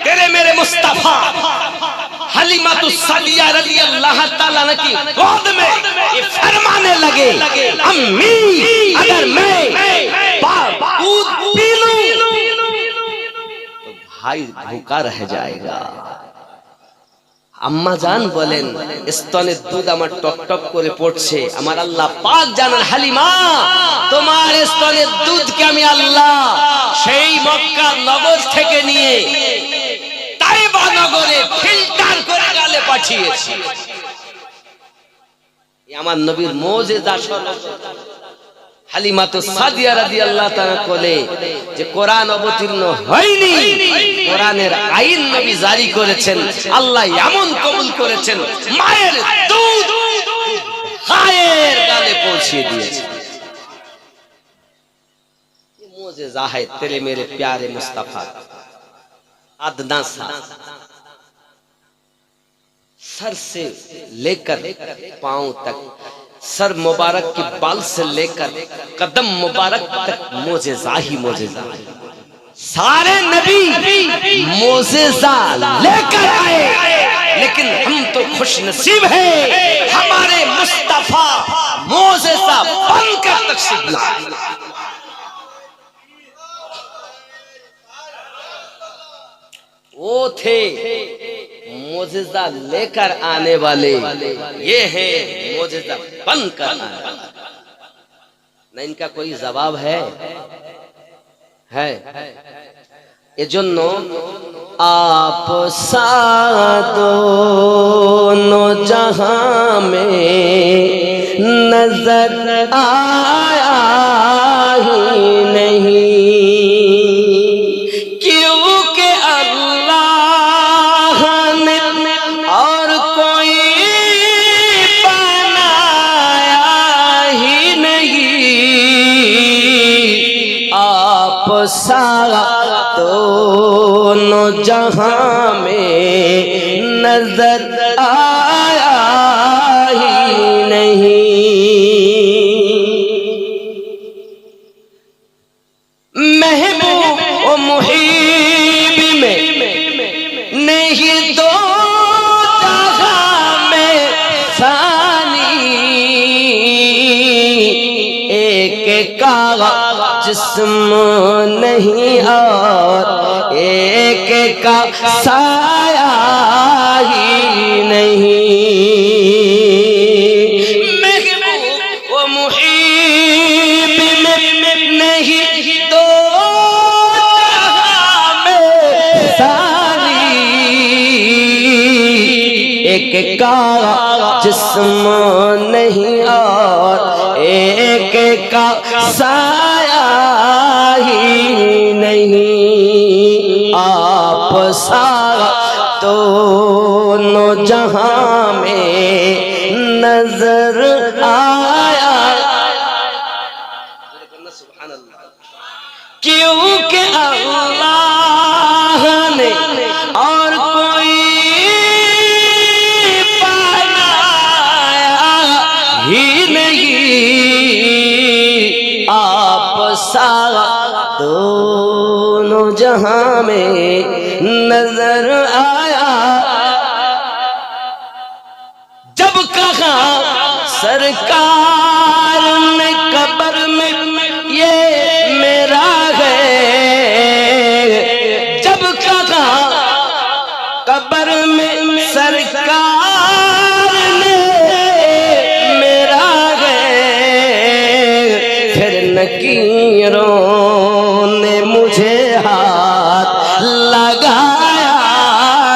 तेरे मेरे मुस्तफा हलीमातु सादिया रज़ी अल्लाह ताला की गोद में ये फरमाने लगे, अम्मी अगर मैं दूध पी लूं तो भाई भूखा रह जाएगा। আম্মা জান বলেন স্তনের দুধ আমার টক টক করে পড়ছে, আমার আল্লাহ পাক জানেন হালিমা তোমার স্তনের দুধকে আমি আল্লাহ সেই মক্কা নগর থেকে নিয়ে তাইবা নগরে ফিল্টার করে গালে পাঠিয়েছি। আমার নবীর মুজিজা হালিমাতু সাদিয়া রাদিয়াল্লাহু তাআলা কোলে যে কোরআন অবতীর্ণ হয়নি, কোরআনের আইন নবী জারি করেছেন, আল্লাহ এমন কবুল করেছেন মায়ের দুধ ভাইয়ের গালে পৌঁছে দিয়েছে। ये मुजिजा है तेरे मेरे प्यारे मुस्तफा। अदना सा सर से लेकर पांव तक, सर मुबारक की बाल से लेकर कदम मुबारक तक मोजेजा ही मोजेजा। सारे नबी मोजेजा लेकर आए, लेकिन हम तो खुश नसीब हैं हमारे मुस्तफा मोजेजा बनकर तशरीफ लाए। वो थे मोजिजा लेकर आने वाले, ये है मोजिजा बनकर आने वाले। न इनका कोई जवाब है? एजन्नो आप सा दोनों जहां में नजर आया ही नहीं, सारा दोनों जहां में नजर आया ही नहीं। महबूब और मुहीब में नहीं दो जहां में सानी, एक का जिस्म नहीं और एक का साया ही नहीं। महबूब व मुहीब में नहीं दो जहां में सानी, एक का जिस्म नहीं और एक का साया ही नहीं। आप सारा दोनों जहां में नजर आया, क्योंकि अल्लाह ने और कोई बनाया ही नहीं। आप सारा दोनों जहां में नजर आया। जब कहा सरकार ने कब्र में ये मेरा है, जब कहा कब्र में सरकार ने मेरा है, फिर नकीरों ने मुझे हाथ लगाया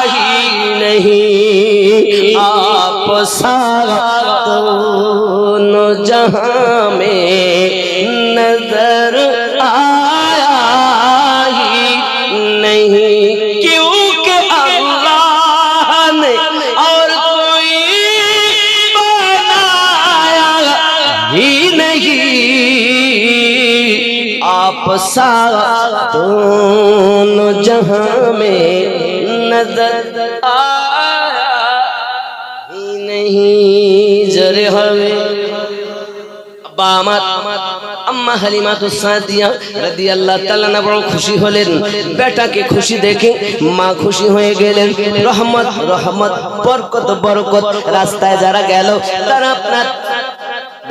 ही नहीं। आप सारा दोनों जहां में नजर आया ही नहीं, क्योंकि अल्लाह ने और कोई बनाया ही नहीं। आप सारा दोनों जहां में नजर आया। আমার আম্মা হালিমাতুস সাদিয়া রাদিয়াল্লাহু তাআলা বড় খুশি হলেন। বেটাকে খুশি দেখে মা খুশি হয়ে গেলেন। রহমত রহমত, বরকত বরকত। রাস্তায় যারা গেল তারা আপনার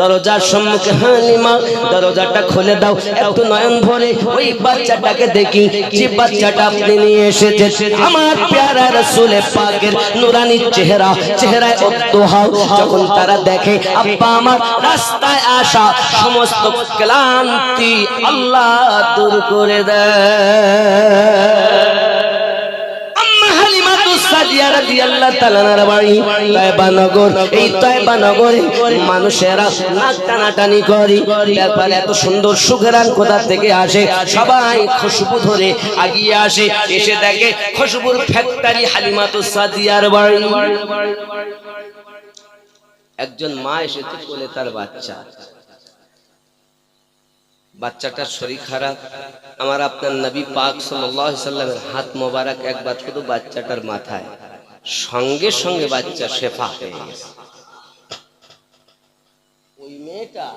দরজার সম্মুখে, হালিমা দরজাটা খুলে দাও, একটু নয়ন ভরে ওই বাচ্চাটাকে দেখি, যে বাচ্চাটা আপনি নিয়ে এসেছেন আমার প্যারা রাসূল পাকের নূরানি চেহারা, চেহারায় উদ্দোহা। যখন তারা দেখে আব্বা আমার রাস্তায় আসা সমস্ত ক্লান্তি আল্লাহ দূর করে দেয়। সাদিয়া রাদিয়াল্লাহু তাআলার বাড়ি তায়েবা নগর। এই তায়েবা নগরে মানুষেরা নাক টানাটানি করে, তারপরে এত সুন্দর সুঘ্রাণ কোথা থেকে আসে, সবাই খুশবু ধরে আগিয়ে আসে, এসে দেখে খুশবুর ফ্যাক্টরি হালিমাতুস সাদিয়ার বাড়ি। একজন মা এসেছে কোলে তার বাচ্চা, বাচ্চাটার শরীর খারাপ। আমার আপনার নবী পাক সাল্লাল্লাহু আলাইহি সাল্লামের হাত মোবারক একবার শুধু বাচ্চাটার মাথায়, সঙ্গে সঙ্গে বাচ্চা শেফা হয়ে গেছে। ওই মেয়েটা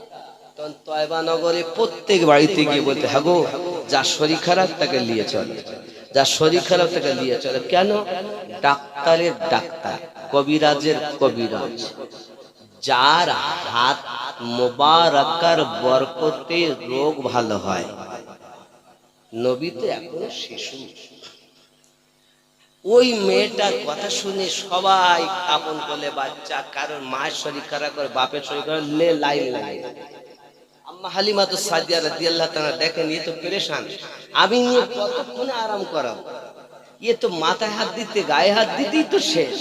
তখন তয়বা নগরে প্রত্যেক বাড়িতে গিয়ে বলতে, হ্যাঁ গো, যার শরীর খারাপ তাকে নিয়ে চলে, যার শরীর খারাপ তাকে নিয়ে চলে। কেন? ডাক্তারের ডাক্তার, কবিরাজের কবিরাজ, যার হাত মোবারকার বরকতে রোগ ভালো হয়। নবী তো এখনো শিশু। ওই মেয়েটার কথা শুনে সবাই আপন বলে বাচ্চা, কারণ মায়ের শরীর খারাপ করে, বাপের শরীর খারাপ, লাইন লাইন। আম্মা হালিমাতুস সাদিয়া রাদিয়াল্লাহু তাআলা দেখেন এ তো পেরেশান, আমি নিয়ে কতক্ষণে আরাম করাবো, এ তো মাথায় হাত দিতে গায়ে হাত দিতেই তো শেষ।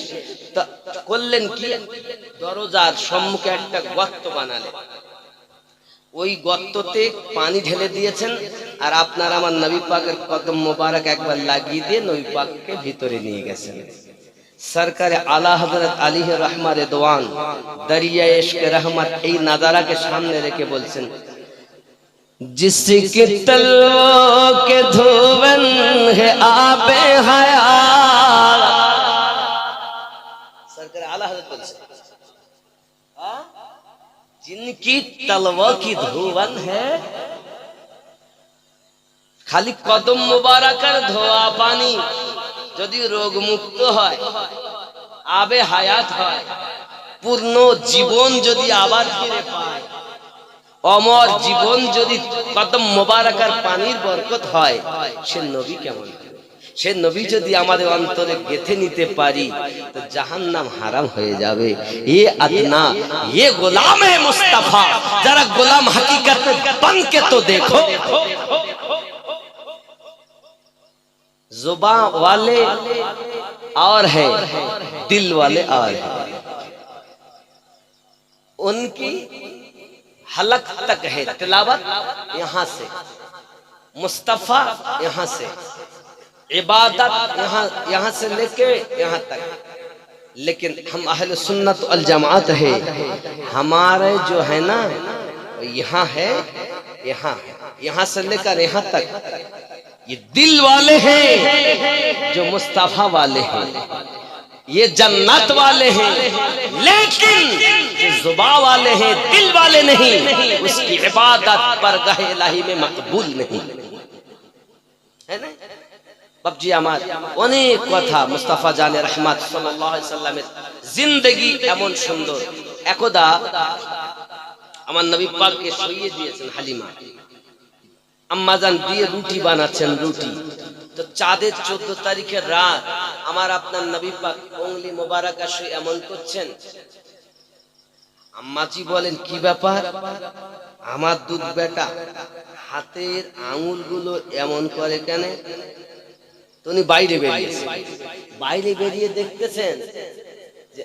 তা করলেন কি, দরজার সম্মুখে একটা গর্ত বানালেন, ওই গর্ততে পানি ঢেলে দিয়েছেন, আর আপনার আমার নবী পাকের কদম মোবারক একবার লাগিয়ে দিয়ে নবী পাককে ভিতরে নিয়ে গেছেন। সরকারে আলা হযরত আলী রহমা রিদওয়ান দরিয়া ইশক রহমত এই নাজারাকে সামনে রেখে বলছেন, जिसके तलवों के धुवन है आबे हयात। सरकार आला हज़रत बोलছে, जिनकी तलवों की धुवन है, खाली कदम मुबारकर धोआ पानी যদি রোগ মুক্ত হয়, আবে হায়াত হয়, পূর্ণ জীবন যদি আবার ফিরে পায়, অমর জীবন যদি কদম মোবারকার পানির বরকত হয়, সে নবী কেমন? সে নবী যদি আমাদের অন্তরে গেঁথে নিতে পারি তো জাহান্নাম হারাম হয়ে যাবে। এ আদনা, এ গোলাম है मुस्तफा, जरा गोलाम हकीकत में बन के तो देखो। जुबान वाले और है, दिल वाले और है। उनकी हलक तक है तिलावत यहाँ से, मुस्तफा यहाँ से, इबादत यहाँ से लेके यहाँ तक। लेकिन हम अहले सुन्नत वल जमात है, हमारे जो है ना यहाँ है, यहाँ से लेकर यहाँ तक ये दिल वाले हैं, जो मुस्तफा वाले हैं, ये जन्नत वाले हैं। लेकिन जो जुबान वाले हैं, दिल वाले नहीं, उसकी इबादत बरगाह इलाही में मकबूल नहीं है ना। बाबजी আমার অনেক কথা, মুস্তাফা জানে রহমত সাল্লাল্লাহু আলাইহি সাল্লামের জিন্দেগি এমন সুন্দর। একদা আমার নবী পাককে শুইয়ে দিয়েছেন হালিমা, আম্মাজান দিয়ে রুটি বানাচ্ছেন, রুটি তো চাঁদের 14 তারিখের রাত আমার আপনার নবী পাক উংলি মোবারকা শুয়ে এমন করছেন। আম্মাজি বলেন, কি ব্যাপার? আমার দুধ বেটা হাতের আঙুলগুলো এমন করে কেন? তিনি বাইরে বেরিয়ে দেখতেছেন যে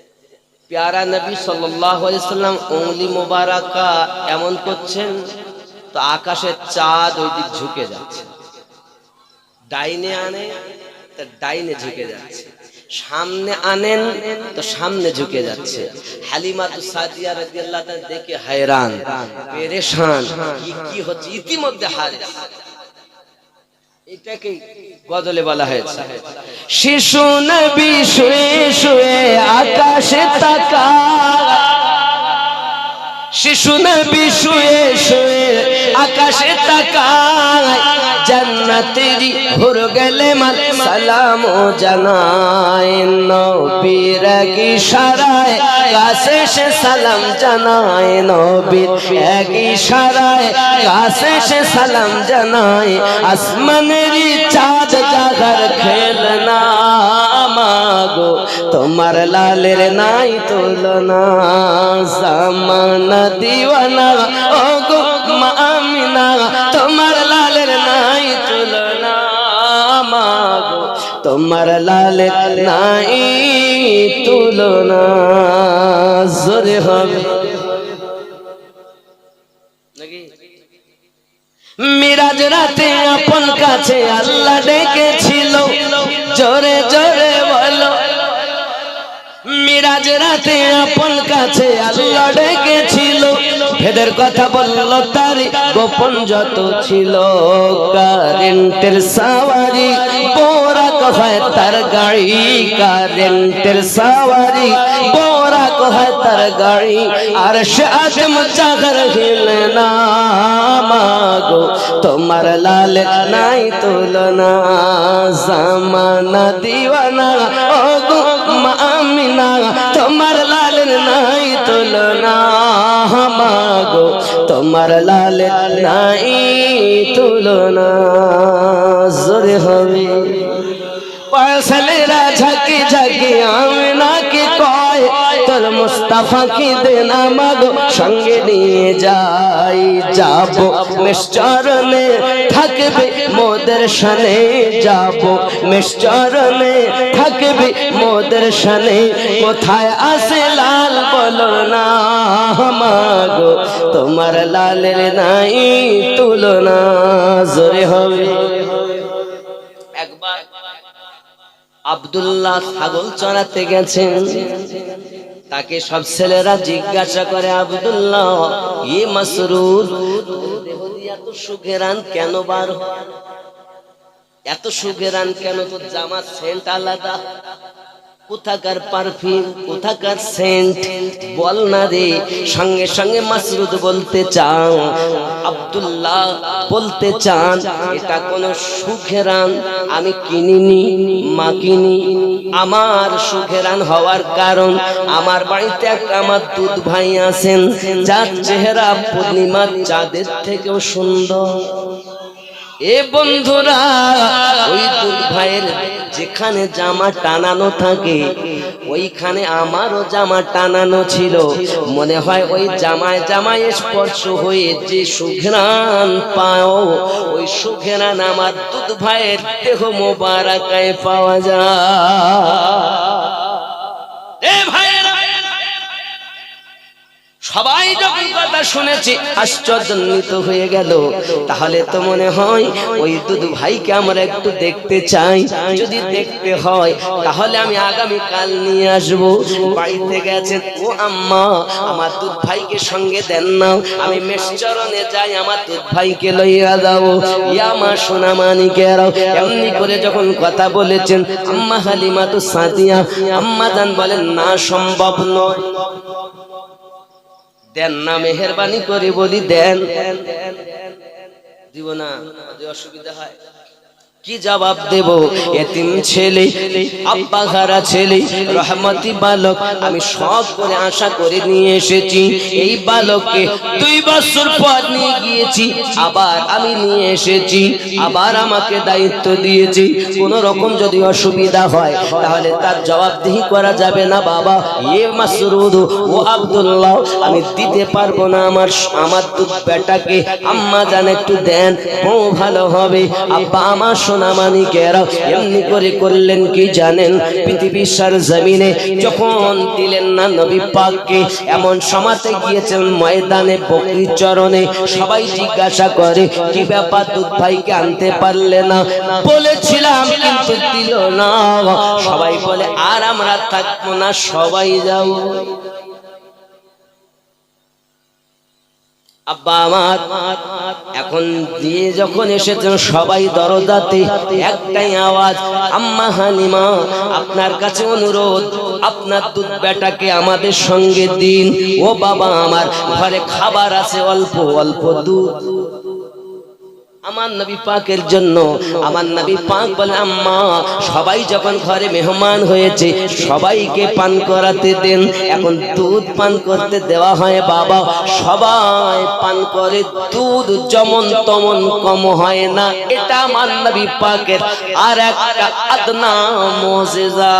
প্যারা নবী সাল্লাল্লাহু আলাইহি সাল্লাম উংলি মোবারকা এমন করছেন, তো আকাশের চাঁদ ওই দিক ঝুঁকে যাচ্ছে, ডাইনে আনে তো ডাইনে ঝুঁকে যাচ্ছে, সামনে আনেন তো সামনে ঝুঁকে যাচ্ছে। হালিমাতুস সাদিয়া রাদিয়াল্লাহু তাআলা দেখে हैरान পেরেশান, কি হচ্ছে? ইতিমধ্যে হারিস, এটাকে গজলে বলা হয়েছে, শিশু নবী শুয়ে শুয়ে আকাশে তাকায়, শিশু নবী শুয়ে শুয়ে আকাশে তাকায়, জান্নাতেরই হুর গেলে মান সালাম জানায়, নবীর এক ইশারায় কাছে সে সালাম জানায়, নবীর এক ইশারায় কাছে সে সালাম জানায়। আসমানেরই চাঁদ জাগার খেলনা, মাগো তোমার লালের নাই তুলনা, জামানা দিওয়ানা ও গো মা আমিনা, তোমার লালের নাই তুলনা, মাগো তোমার লালের নাই তুলনা। জোরে হবে নাকি? মিরাজ রাতে আপন কাছে আল্লাহ ডেকেছিল, জোরে জোরে বলো। মিরাজ রাতে আপন কাছে আল্লাহ ডেকেছিল, ভেদের কথা বলল তারি গোপন যত ছিল। কারেন্টের সাওয়ারি বোরাক হয় তার গাড়ি, কারেন্টের সাওয়ারি বোরাক হয় তার গাড়ি, আর সে আদম চাদর হিলে না, মাগো তোমার লাল নাই তুলনা, জামানা দিওয়ানা ও গো মা আমিনা, তোমার লালের নাই তুলনা, মাগো তোমার লালের নাই তুলনা। জোরে হবে পাশলেরা ঝাঁকি ঝাঁকি আমিনাকে কয়, তোর মুস্তাফা কি দেনা মাগো সঙ্গে নিয়ে যাই, যাব মেশচরণে থাকবে মোদের শানে, যাব মেশচরণে থাকবে মোদের শানে, কোথায় আছে লাল বলো না, মাগো তোমার লালের নাই তুলনা। জোরে হবে। একবার আব্দুল্লাহ ছাগল চড়াতে গেছেন, তাকে সব ছেলেরা জিজ্ঞাসা করে, আব্দুল্লাহ এ মাসরুর এত সুঘেরান কেন বার হয়, এত সুঘেরান কেন, তোর জামার সেন্ট আলাদা, কোথাকার পারফিউম কোথাকার সেন্ট বল না রে। সঙ্গে সঙ্গে মাসরুদ বলতে চান, আব্দুল্লাহ বলতে চান, এটা কোন সুঘেরান আমি কিনিনি মাকিনি, আমার সুঘেরান হওয়ার কারণ আমার বাড়িতে একটা আমার দুধ ভাই আছেন, যার চেহারা পূর্ণিমার চাঁদের থেকেও সুন্দর। এ বন্ধুরা, ওই দুধ ভাইয়ের যেখানে জামা টানানো থাকে ওইখানে আমারও জামা টানানো ছিল, মনে হয় ওই জামায় জামায় স্পর্শ হয়ে যে সুঘ্রাণ পাও, ওই সুঘ্রাণ আমার দুধ ভাইয়ের দেহ মোবারকায় পাওয়া যায়। এ ভাইয়েরা, সবাই যখন কথা শুনেছি আশ্চর্যান্বিত হয়ে গেল, তাহলে তো মনে হয় ওই দুধ ভাইকে আমরা একটু দেখতে চাই, যদি দেখতে হয় তাহলে আমি আগামী কাল নিয়ে আসব। বাড়িতে গেছেন, ও আম্মা আমার দুধ ভাইকে সঙ্গে দেন না, আমি মেশচরণে যাই, আমার দুধ ভাইকে লইয়া যাও। ইয়া মা সোনা মানিকেরাও এমনি করে যখন কথা বলেছেন, আম্মা হালিমাতুস সাদিয়া আম্মা জান বলেন, না সম্ভব নয়, দেন না, মেহেরবানি করে বলি দেন। দিব না, অসুবিধা হয় কি জবাব দেব? এতিম ছেলে, আব্বা হারা ছেলে, রহমতি বালক, আমি সব করে আশা করে নিয়ে এসেছি। এই বালককে 2 বছর পর নিয়ে গিয়েছি, আবার আমি নিয়ে এসেছি, আবার আমাকে দায়িত্ব দিয়েছি, কোন রকম যদি অসুবিধা হয় তাহলে তার জবাবদিহি করা যাবে না। বাবা এ মাসরুদ ও আব্দুল্লাহ আমি দিতে পারবো না আমার দুধ বেটাকে, আম্মা জান একটু দেন, ও ভালো হবে। আব্বা আমার সোনা মানিকেরা এমনি করে করলেন কি জানেন? পৃথিবীর জমিনে যখন দিলেন না নবী পাককে, এমন সমাতে গিয়েছেন ময়দানে বকরির চরণে, সবাই জিজ্ঞাসা করে কি ব্যাপার দুধ ভাইকে আনতে পারলে না? বলেছিলাম কিন্তু দিল না। সবাই বলে আর আমরা থাকবো না, সবাই যাও। আব্বা আমার এখন দিয়ে যখন এসেছেন সবাই দরজাতে একটাই আওয়াজ, আম্মা হালিমা আপনার কাছে অনুরোধ, আপনার দুধ বেটাকে আমাদের সঙ্গে দিন। ও বাবা আমার, ঘরে খাবার আছে অল্প অল্প দুধ আমার নবী পাকের জন্য। আমার নবী পাক বলে, আম্মা সবাই যখন ঘরে মেহমান হয়েছে সবাইকে পান করাতে দেন। এখন দুধ পান করতে দেওয়া হয় বাবা, সবাই পান করে, দুধ যেমন তেমন কম হয় না। এটা আমার নবী পাকের আর একটা আদনা মুজিজা।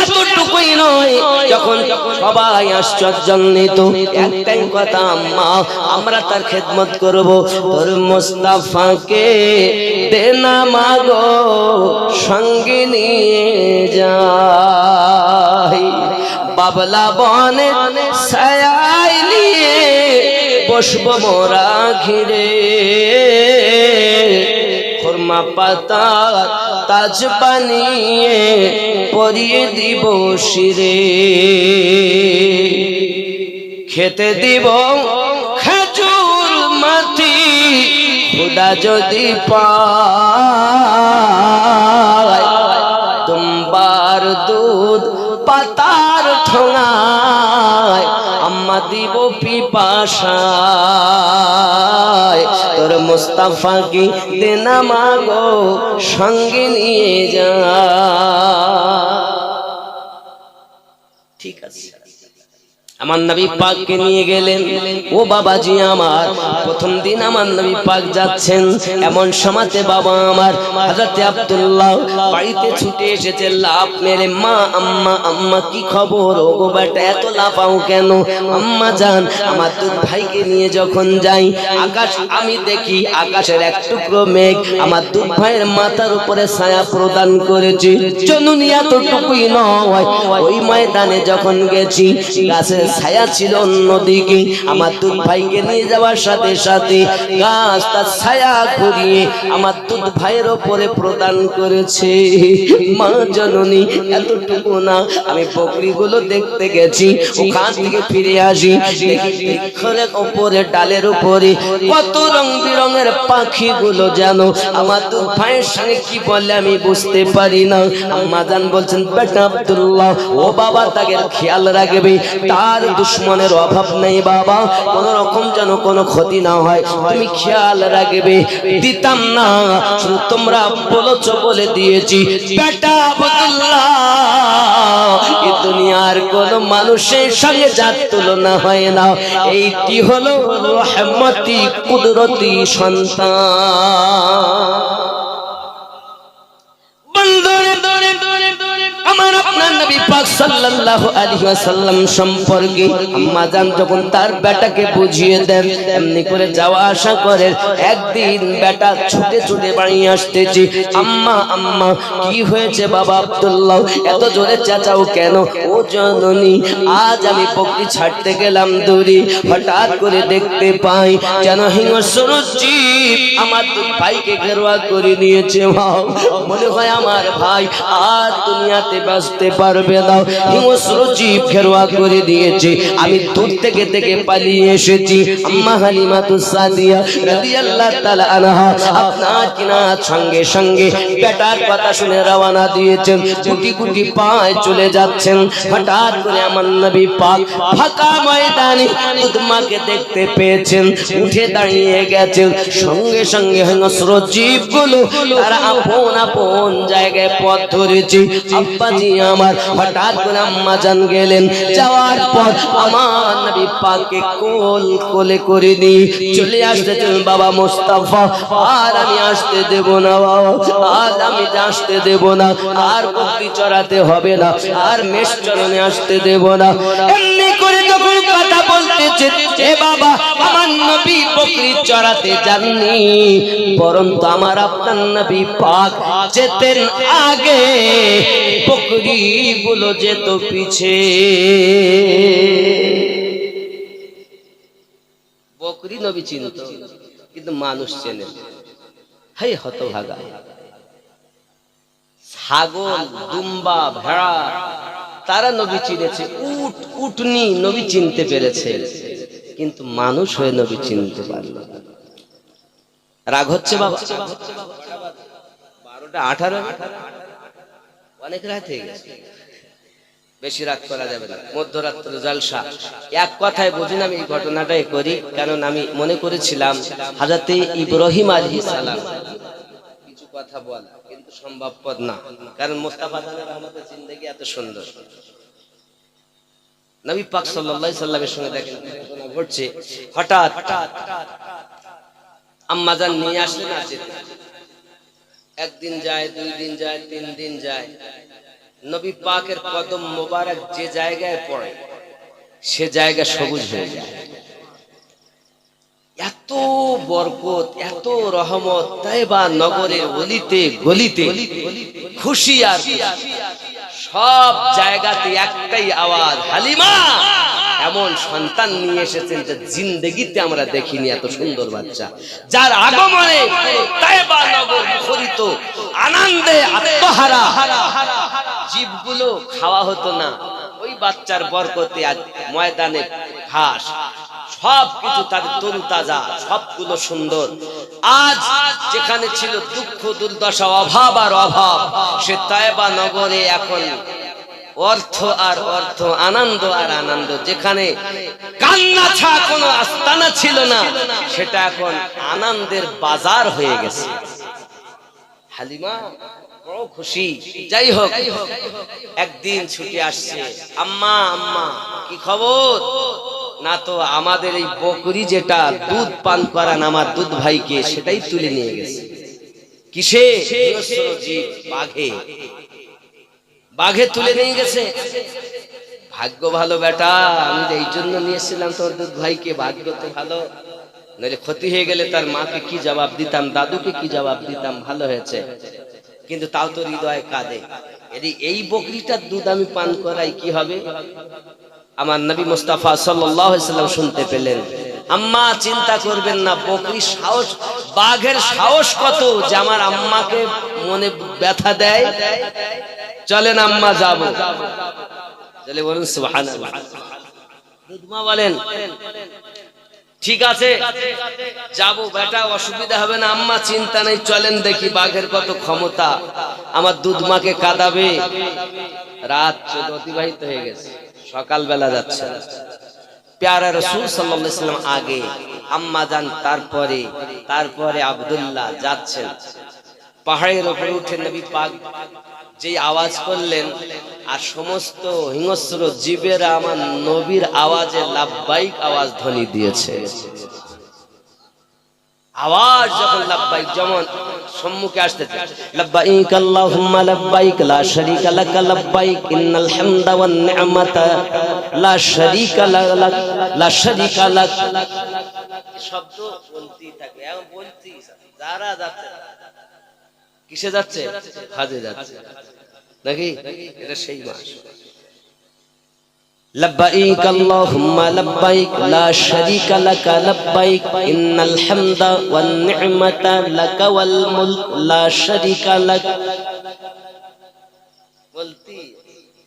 এতটুকুই নয়, যখন সবাই আশ্চর্যান্বিত, একটাই কথা, আম্মা আমরা তার খেদমত করব, তোর মুস্তাফাকে দে না মাগো সঙ্গে নিয়ে যাই। বাবলা বনে ছায়ায় নিয়ে বসবো মোরা ঘিরে, খুরমা পাতা তাজ বানিয়ে পরিয়ে দিব শিরে, খেতে দিব খেজুর মাটি খুদা যদি পায়, তোমার দুধ পাতার ঠোঙায় আম্মা দিব পিপাসায়, তোর মুস্তাফা কি দেনা মাগো সঙ্গে নিয়ে যা। ঠিক আছে, আমার নবী পাককে নিয়ে গেলেন। ও বাবাজি আমার, প্রথম দিন আমার নবী পাক যাচ্ছেন, এমন সময়তে বাবা আমার হযরত আব্দুল্লাহ বাড়িতে ছুটে এসেছে লাফ মেরে, মা আম্মা আম্মা কি খবর, ও গো বেটা এত লাফাও কেন? আম্মা জান, আমার দুধ ভাইকে নিয়ে যখন যাই আকাশ, আমি দেখি আকাশের এক টুকরো মেঘ আমার দুধ ভাইয়ের মাথার উপরে ছায়া প্রদান করেছে। জননী এতটুকুই নয়, ওই ময়দানে যখন গেছি গাছের ছায়া ছিল অন্যদিকে, আমার দুধ ভাইকে নিয়ে যাওয়ার সাথে সাথে গাছ তার ছায়া ঘুরিয়ে আমার দুধ ভাইয়ের ওপরে প্রদান করেছে। মা জননী এতটুকু না, আমি বকরিগুলো দেখতে গেছি, ওখান থেকে ফিরে আসি, দেখি বৃক্ষের ওপরে ডালের উপরে কত রং বিরঙের পাখিগুলো যেন আমার দুধ ভাইয়ের সঙ্গে কি বলে আমি বুঝতে পারি না। আম্মা জান বলছেন, বেটা আব্দুল্লাহ ও বাবা তাকে খেয়াল রাখবে, তার দুশ্মনের অভাব নেই বাবা, কোন রকম যেন কোনো ক্ষতি না হয়, তুমি খেয়াল রাখবে। দিতাম না, শুধু তোমরা বলেছো বলে দিয়েছি। বেটা আব্দুল্লাহ, এই দুনিয়ার কোন মানুষের সঙ্গে যার তুলনা হয় না, এইটি হলো রহমতি কুদরতি সন্তান। আমার আপনার নবী পাক সাল্লাল্লাহু আলাইহি ওয়াসাল্লাম সম্পর্কে আম্মা জান যখন তার বেটাকে বুঝিয়ে দেন, এমনি করে যাওয়া আসা করে। একদিন বেটা ছুটে ছুটে বাড়ি আসতেছে, আম্মা আম্মা কি হয়েছে বাবা আব্দুল্লাহ, এত জোরে চেঁচাও কেন? ও জননী, আজ আমি বকরি ছাড়তে গেলাম দূরে, হঠাৎ করে দেখতে পাই যেন হিংস্র জীব আমার দুধ ভাইকে ঘেরোয়া করে নিয়েছে। মনে হয় আমার ভাই আর দুনিয়াতে বাঁচতে পারবে না, হিংস্র জীব ঘেরোয়া করে দিয়েছে। আমি দূর থেকে পালিয়ে এসেছি। আম্মা হালিমাতুস সাদিয়া রাদিয়াল্লাহু তাআলা আনহা আপনার কিনার সঙ্গে সঙ্গে বেটার কথা শুনে রওনা দিয়েছেন, গুটি গুটি পায়ে চলে যাচ্ছেন। হঠাৎ করে আমার নবী পাক ফাঁকা ময়দানে দুধ মাকে দেখতে পেয়েছেন, উঠে দাঁড়িয়ে গেছেন। সঙ্গে সঙ্গে হিংস্র জীবগুলো তারা আপন আপন জায়গায় পথ ধরেছে। আব্বাজি আমার, হঠাৎ করে আম্মা জান গেলেন, যাওয়ার পর আমার নবী পাককে কোলে করে নিয়ে চলে আসতেছেন, বাবা মুস্তাফা আর আমি আসতে দেব না বাবা, আজ আমি আসতে দেব না, আর বকরি চড়াতে হবে না, আর মেষ চরণে আসতে দেব না। এমনি করে যখন কথা বলতেছে, এ বাবা আমার নবী বকরি চড়াতে যাননি, বরং তো আমার আপনার নবী পাক যেতেন আগে, বকরি গুলো যেত পিছে। বকরি নবী চিনত, কিন্তু মানুষ চেনে। হাই হতভাগা, ছাগল দুম্বা ভেড়া তারা নবী চিনেছে, উট উটনি নবী চিনতে পেরেছে, কিন্তু মানুষ হয়ে নবী চিনতে পারল না। রাগ হচ্ছে বাবা? 12টা 18, অনেক রাত হয়ে গেছে, বেশি রাত করা যাবে না, মধ্যরাত্র জলসা। এক কথায় বুঝিন আমি এই ঘটনাটাই করি, কারণ আমি মনে করেছিলাম হযরতে ইব্রাহিম আলাইহিস সালাম কিছু কথা বলা, কিন্তু সম্ভবপর না, কারণ মুস্তাফা জানের রহমতের জিন্দেগি এত সুন্দর। নবী পাক সাল্লাল্লাহু আলাইহি সাল্লামের সঙ্গে দেখেন ঘটনা ঘটছে, হঠাৎ আম্মা জান নিয়ে আসলেন আছে, একদিন যায়, 2 দিন যায়, 3 দিন যায়, নবী পাকের কদম মোবারক যে জায়গায় পড়ে সে জায়গা সবুজ হয়ে যায়। এত বরকত, এত রহমত, তাইবা নগরের অলিতে গলিতে খুশি, আর সব জায়গাতে একটাই আওয়াজ, হালিমা এমন সন্তান নিয়ে এসেছেন যে জিন্দেগিতে আমরা দেখিনি এত সুন্দর বাচ্চা, যার আগমনে তাইবা নগর মুখরিত, আনন্দে আত্মহারা, জীবগুলো খাওয়া হতো না, ওই বাচ্চার বরকতে আজ ময়দানে ঘাস সবকিছু তার তরুতাজা, সবগুলো সুন্দর। আজ যেখানে ছিল দুঃখ দুর্দশা, অভাব আর অভাব, সে তায়েবা নগরে এখন অর্থ আর অর্থ, আনন্দ আর আনন্দ। যেখানে কান্না ছাড়া কোনো আস্তানা ছিল না, সেটা এখন আনন্দের বাজার হয়ে গেছে। হালিমা বড় খুশি। যাই হোক, একদিন ছুটি আসছে, আম্মা আম্মা কি খবর? না তো আমাদের এই বকরি যেটা দুধ পান করান আমার দুধ ভাইকে, সেটাই তুলে নিয়ে গেছে। কিসে? বাঘে, বাঘে তুলে নিয়ে গেছে। ভাগ্য ভালো বেটা, আমি এই জন্য নিয়েছিলাম তোর দুধ ভাইকে, ভাগ্য তো ভালো, নইলে ক্ষতি হয়ে গেলে তার মাকে কি জবাব দিতাম, দাদুকে কি জবাব দিতাম। ভালো হয়েছে, কিন্তু তাও তো হৃদয় কাঁদে, এই বকরিটার দুধ আমি পান করাই কি হবে? আমার নবী মুস্তাফা সাল্লাল্লাহু আলাইহি সাল্লাম শুনতে পেলেন। আম্মা চিন্তা করবেন না, বকরির সাহস, বাঘের সাহস কত যে আমার আম্মাকে মনে ব্যথা দেয়। চলেন আম্মা যাবো, চলে বলুন সুবহানাল্লাহ। দুধমা বলেন ঠিক আছে যাবো বেটা, অসুবিধা হবে না আম্মা, চিন্তা নেই, চলেন দেখি বাঘের কত ক্ষমতা, আমার দুধমাকে কাঁদাবে। রাত অতিবাহিত হয়ে গেছে, সকাল বেলা যাচ্ছে, প্যারা রাসূল সাল্লাল্লাহু আলাইহি ওয়াসাল্লাম আগে, আম্মা জান তারপরে আব্দুল্লাহ যাচ্ছেন। পাহাড়ের উপরে উঠে নবী পাক যেই আওয়াজ করলেন, আর সমস্ত হিংস্র জীবেরা আমার নবীর আওয়াজে লাব্বাইক আওয়াজ ধ্বনি দিয়েছে। আওয়াজ যখন লাব্বাইক, যেমন সম্মুখে আসতেছে, লাব্বাইক আল্লাহুম্মা লাব্বাইক লা শারীকা লাক লাব্বাইক ইন্নাল হামদা ওয়ান নি'মাতা লা শারীকা লাক লা শারীকা লাক, শব্দ বলতেই থাকে, এখন বলতেই যারা যাচ্ছে, কিসে যাচ্ছে? হজে যাচ্ছে নাকি? এটা সেই মাস। লাব্বাইক আল্লাহুম্মা লাব্বাইক লা শারীকা লাক লাব্বাইক ইন্নাল হামদা ওয়ান নি'মাতা লাক ওয়াল মুলক লা শারীকা লাক,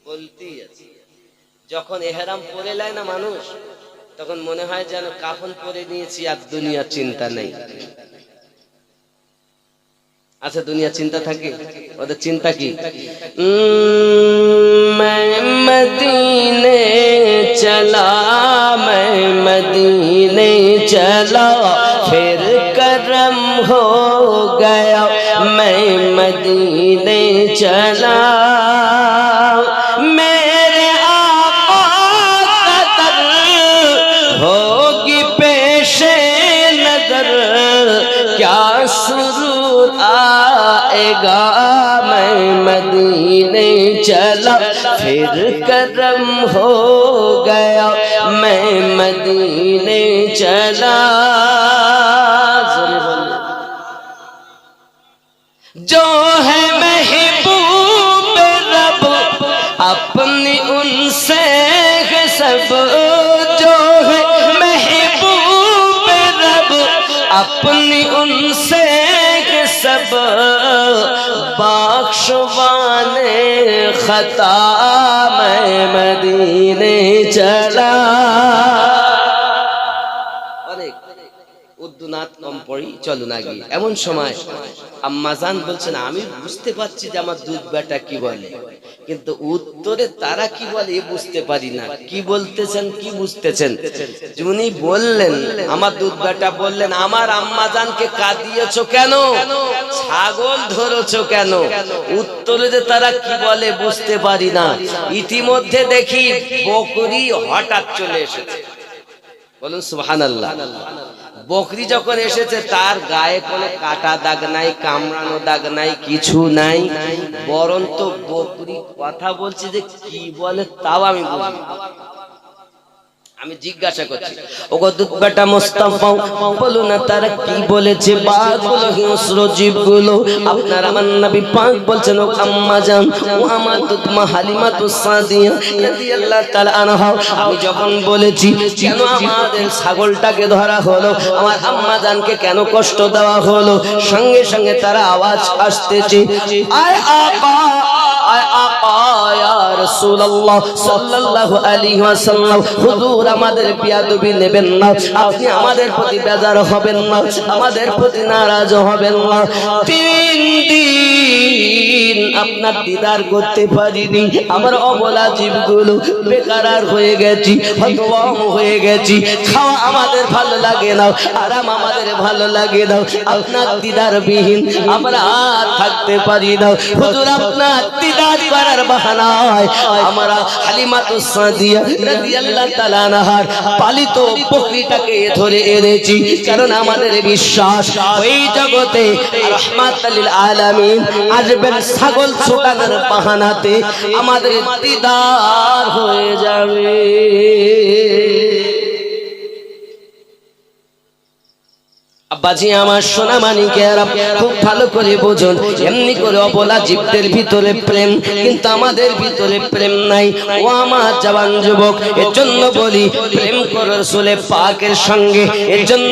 বলতি আছে। যখন ইহরাম পরে নেয় না মানুষ, তখন মনে হয় যেন কাফন পরে নিয়েছি, আর দুনিয়ার চিন্তা নেই। আচ্ছা, দুনিয়া চিন্তা থাকে, ওদের চিন্তা কি? মদিনে চলা, মদিনে চলা, ফির করম হো গয়া, মদিনে চলা, মেরে আকা কদর होगी पेशे नजर, क्या सुरूर आएगा, मैं मदीने चला फिर करम हो गया, मैं मदीने चला। जो है महबूब रब अपनी उनसे है सब, जो है महबूब रब अपनी उनसे है सब बख्शवाने खता मैं मदीने चला। উর্দু নাত কম পড়ি, চলো না গিয়ে। এমন সময় আম্মাজান বলছেন আমি বুঝতে পারছি যে আমার দুধ বেটা কি বলে, কিন্তু উত্তরে তারা কি বলে এ বুঝতে পারি না। কি বলতেছেন, কি বুঝতেছেন? উনি বললেন, আমার দুধ বেটা বললেন, আমার আম্মাজানকে কাঁদিয়েছো কেন, ছাগল ধরেছো কেন? উত্তরে যে তারা কি বলে বুঝতে পারি না। ইতিমধ্যে দেখি বকরি হঠাৎ চলে এসেছে। বলুন সুবহানাল্লাহ। বকরি যখন এসেছে তার গায়ে কোনো কাটা দাগ নাই, কামড়ানো দাগ নাই, কিছু নাই, বরং তো বকরি কথা বলছে যে কি বলে তাও আমি বুঝি। আমি জিজ্ঞাসা করছি, ওগো দুধ বেটা মোস্তাফা, বলো না তারা কি বলেছে? বাঘগুলো, হিংস্র জীবগুলো। আপনার আমার নবী পাক বলছেন, ও আম্মা জান, ও আমার দুধ মা হালিমাতুস সাদিয়া রাদিয়াল্লাহু তাআলা আনহা, আমি যখন বলেছি কেন আমাদের ছাগলটাকে ধরা হলো, আমার আম্মা জানকে কেন কষ্ট দেওয়া হলো, সঙ্গে সঙ্গে তারা আওয়াজ আসতেছে, আয় আকা, আয় আকা ইয়া রাসূলুল্লাহ সাল্লাল্লাহু আলাইহি ওয়াসাল্লাম, হুজুর আমাদের বিয়াদবি নেবেন না, আপনি আমাদের প্রতি বেজার হবেন না, আমাদের প্রতি নারাজ হবেন না। 3 দিন আপনার দিদার করতে পারিনি, আমার অবলা জীবগুলো বেকার হয়ে গেছি, হতভম্ব হয়ে গেছি, খাওয়া আমাদের ভালো লাগে না, আরাম আমাদের ভালো লাগে না, আপনার দিদার বিহীন আমরা আর থাকতে পারি না। হুজুর আপনার দিদার করার বাহানায় আমরা হালিমাতুস সাদিয়া রাদিয়াল্লাহু তাআলা আনহার পালিত বকরিটাকে ধরে এনেছি, কারণ আমাদের বিশ্বাস ওই জগতে রাহমাতুল লিল আলামিন আসবেন ছাগল ছোটানোর বাহানাতে, আমাদের দিদার হয়ে যাবে। আব্বাজি আমার সোনা মানিকেরা খুব ভালো করে বুঝুন, এমনি করে অবলা জীবদের ভিতরে প্রেম, কিন্তু আমাদের ভিতরে প্রেম নাই। ও আমার জওয়ান যুবক, এর জন্য বলি প্রেম করো রাসূলে পাকের সঙ্গে। এর জন্য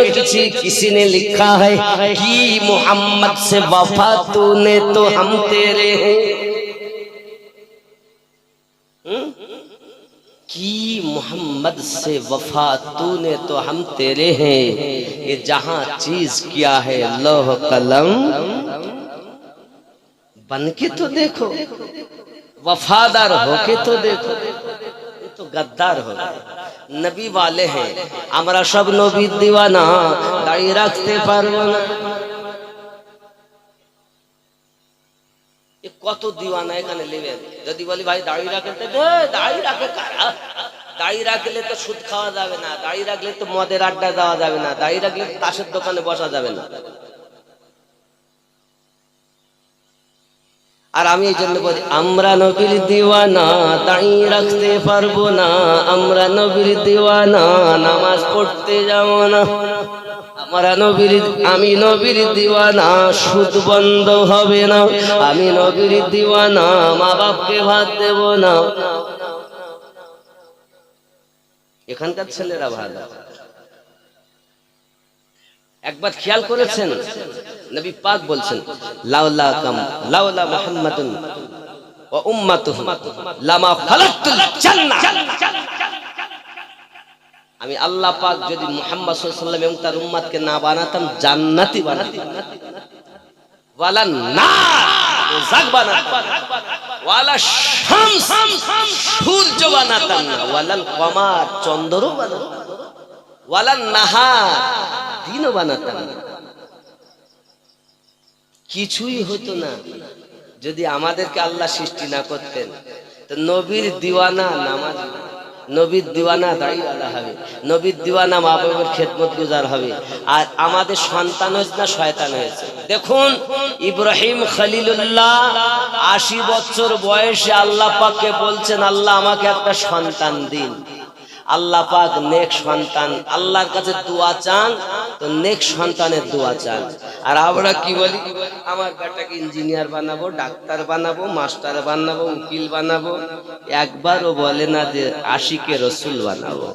কিसी ने लिखा है कि मोहम्मद से वफा तूने तो हम तेरे हैं, कि मोहम्मद से वफा तूने तो हम तेरे हैं, ये जहां चीज किया है लौह कलम बन के तो देखो, वफादार होके तो देखो, ये तो गद्दार हो गए। नबी वाले हैं, আমরা সব নবীর দিওয়ানা, দাঁড়িয়ে রাখতে পারবো না। কত দিওয়ানা এখানে নেবেন, যদি বলি ভাই দাড়ি রাখতে, দাড়ি রাখে কারা? দাড়ি রাখলে তো সুদ খাওয়া যাবে না, দাড়ি রাখলে তো মদের আড্ডা দেওয়া যাবে না, দাড়ি রাখলে তাসের দোকানে বসা যাবে না। আর আমি এই জন্য বলি আমরা নবীর দিওয়ানা, দাড়ি রাখতে পারবো না, আমরা নবীর দিওয়ানা, নামাজ পড়তে যাবো না, আমি নবীর দিওয়ানা, সুদ বন্ধ হবে না, আমি নবীর দিওয়ানা, মা বাপকে ভাত দেব না। এখানকার ছেলেরা ভালো। একবার খেয়াল করেছেন নবী পাক বলছেন, লাউলা মুহাম্মাদুন ওয়া উম্মাতুহু লামা খালাকতুল জান্নাহ, আমি আল্লাহ পাক যদি মুহাম্মদ সাল্লাল্লাহু আলাইহি ওয়াসাল্লাম এবং তার উম্মতকে না বানাতাম, জান্নাতি বানাতাম, ওয়ালা নার জাগ বানাতাম, ওয়ালা শামস সূর্য বানাতাম না, ওয়ালাল কমার চন্দ্র বানাতাম, ওয়ালা নাহার দিনও বানাতাম না। কিছুই হতো না যদি আমাদেরকে আল্লাহ সৃষ্টি না করতেন। তো নবীর দিওয়ানা নামাজ, নবীর দিওয়ানা দাঁড়িয়ে হবে, নবীর দিওয়ানা মা বাবার খেদমত গুজার হবে। আর আমাদের সন্তান হয়েছে না শয়তান হয়েছে? দেখুন ইব্রাহিম খলিলুল্লাহ 80 বছর বয়সে আল্লাহ পাককে বলছেন, আল্লাহ আমাকে একটা সন্তান দিন। আল্লাহ পাক নেক সন্তান, আল্লাহর কাছে দোয়া চান তো নেক সন্তানের দোয়া চান। আর আমরা কি বলি, আমার বেটাকে ইঞ্জিনিয়ার বানাবো, ডাক্তার বানাবো, মাস্টার বানাবো, উকিল বানাবো, একবারও বলে না যে আশিকে রসুল বানাবো।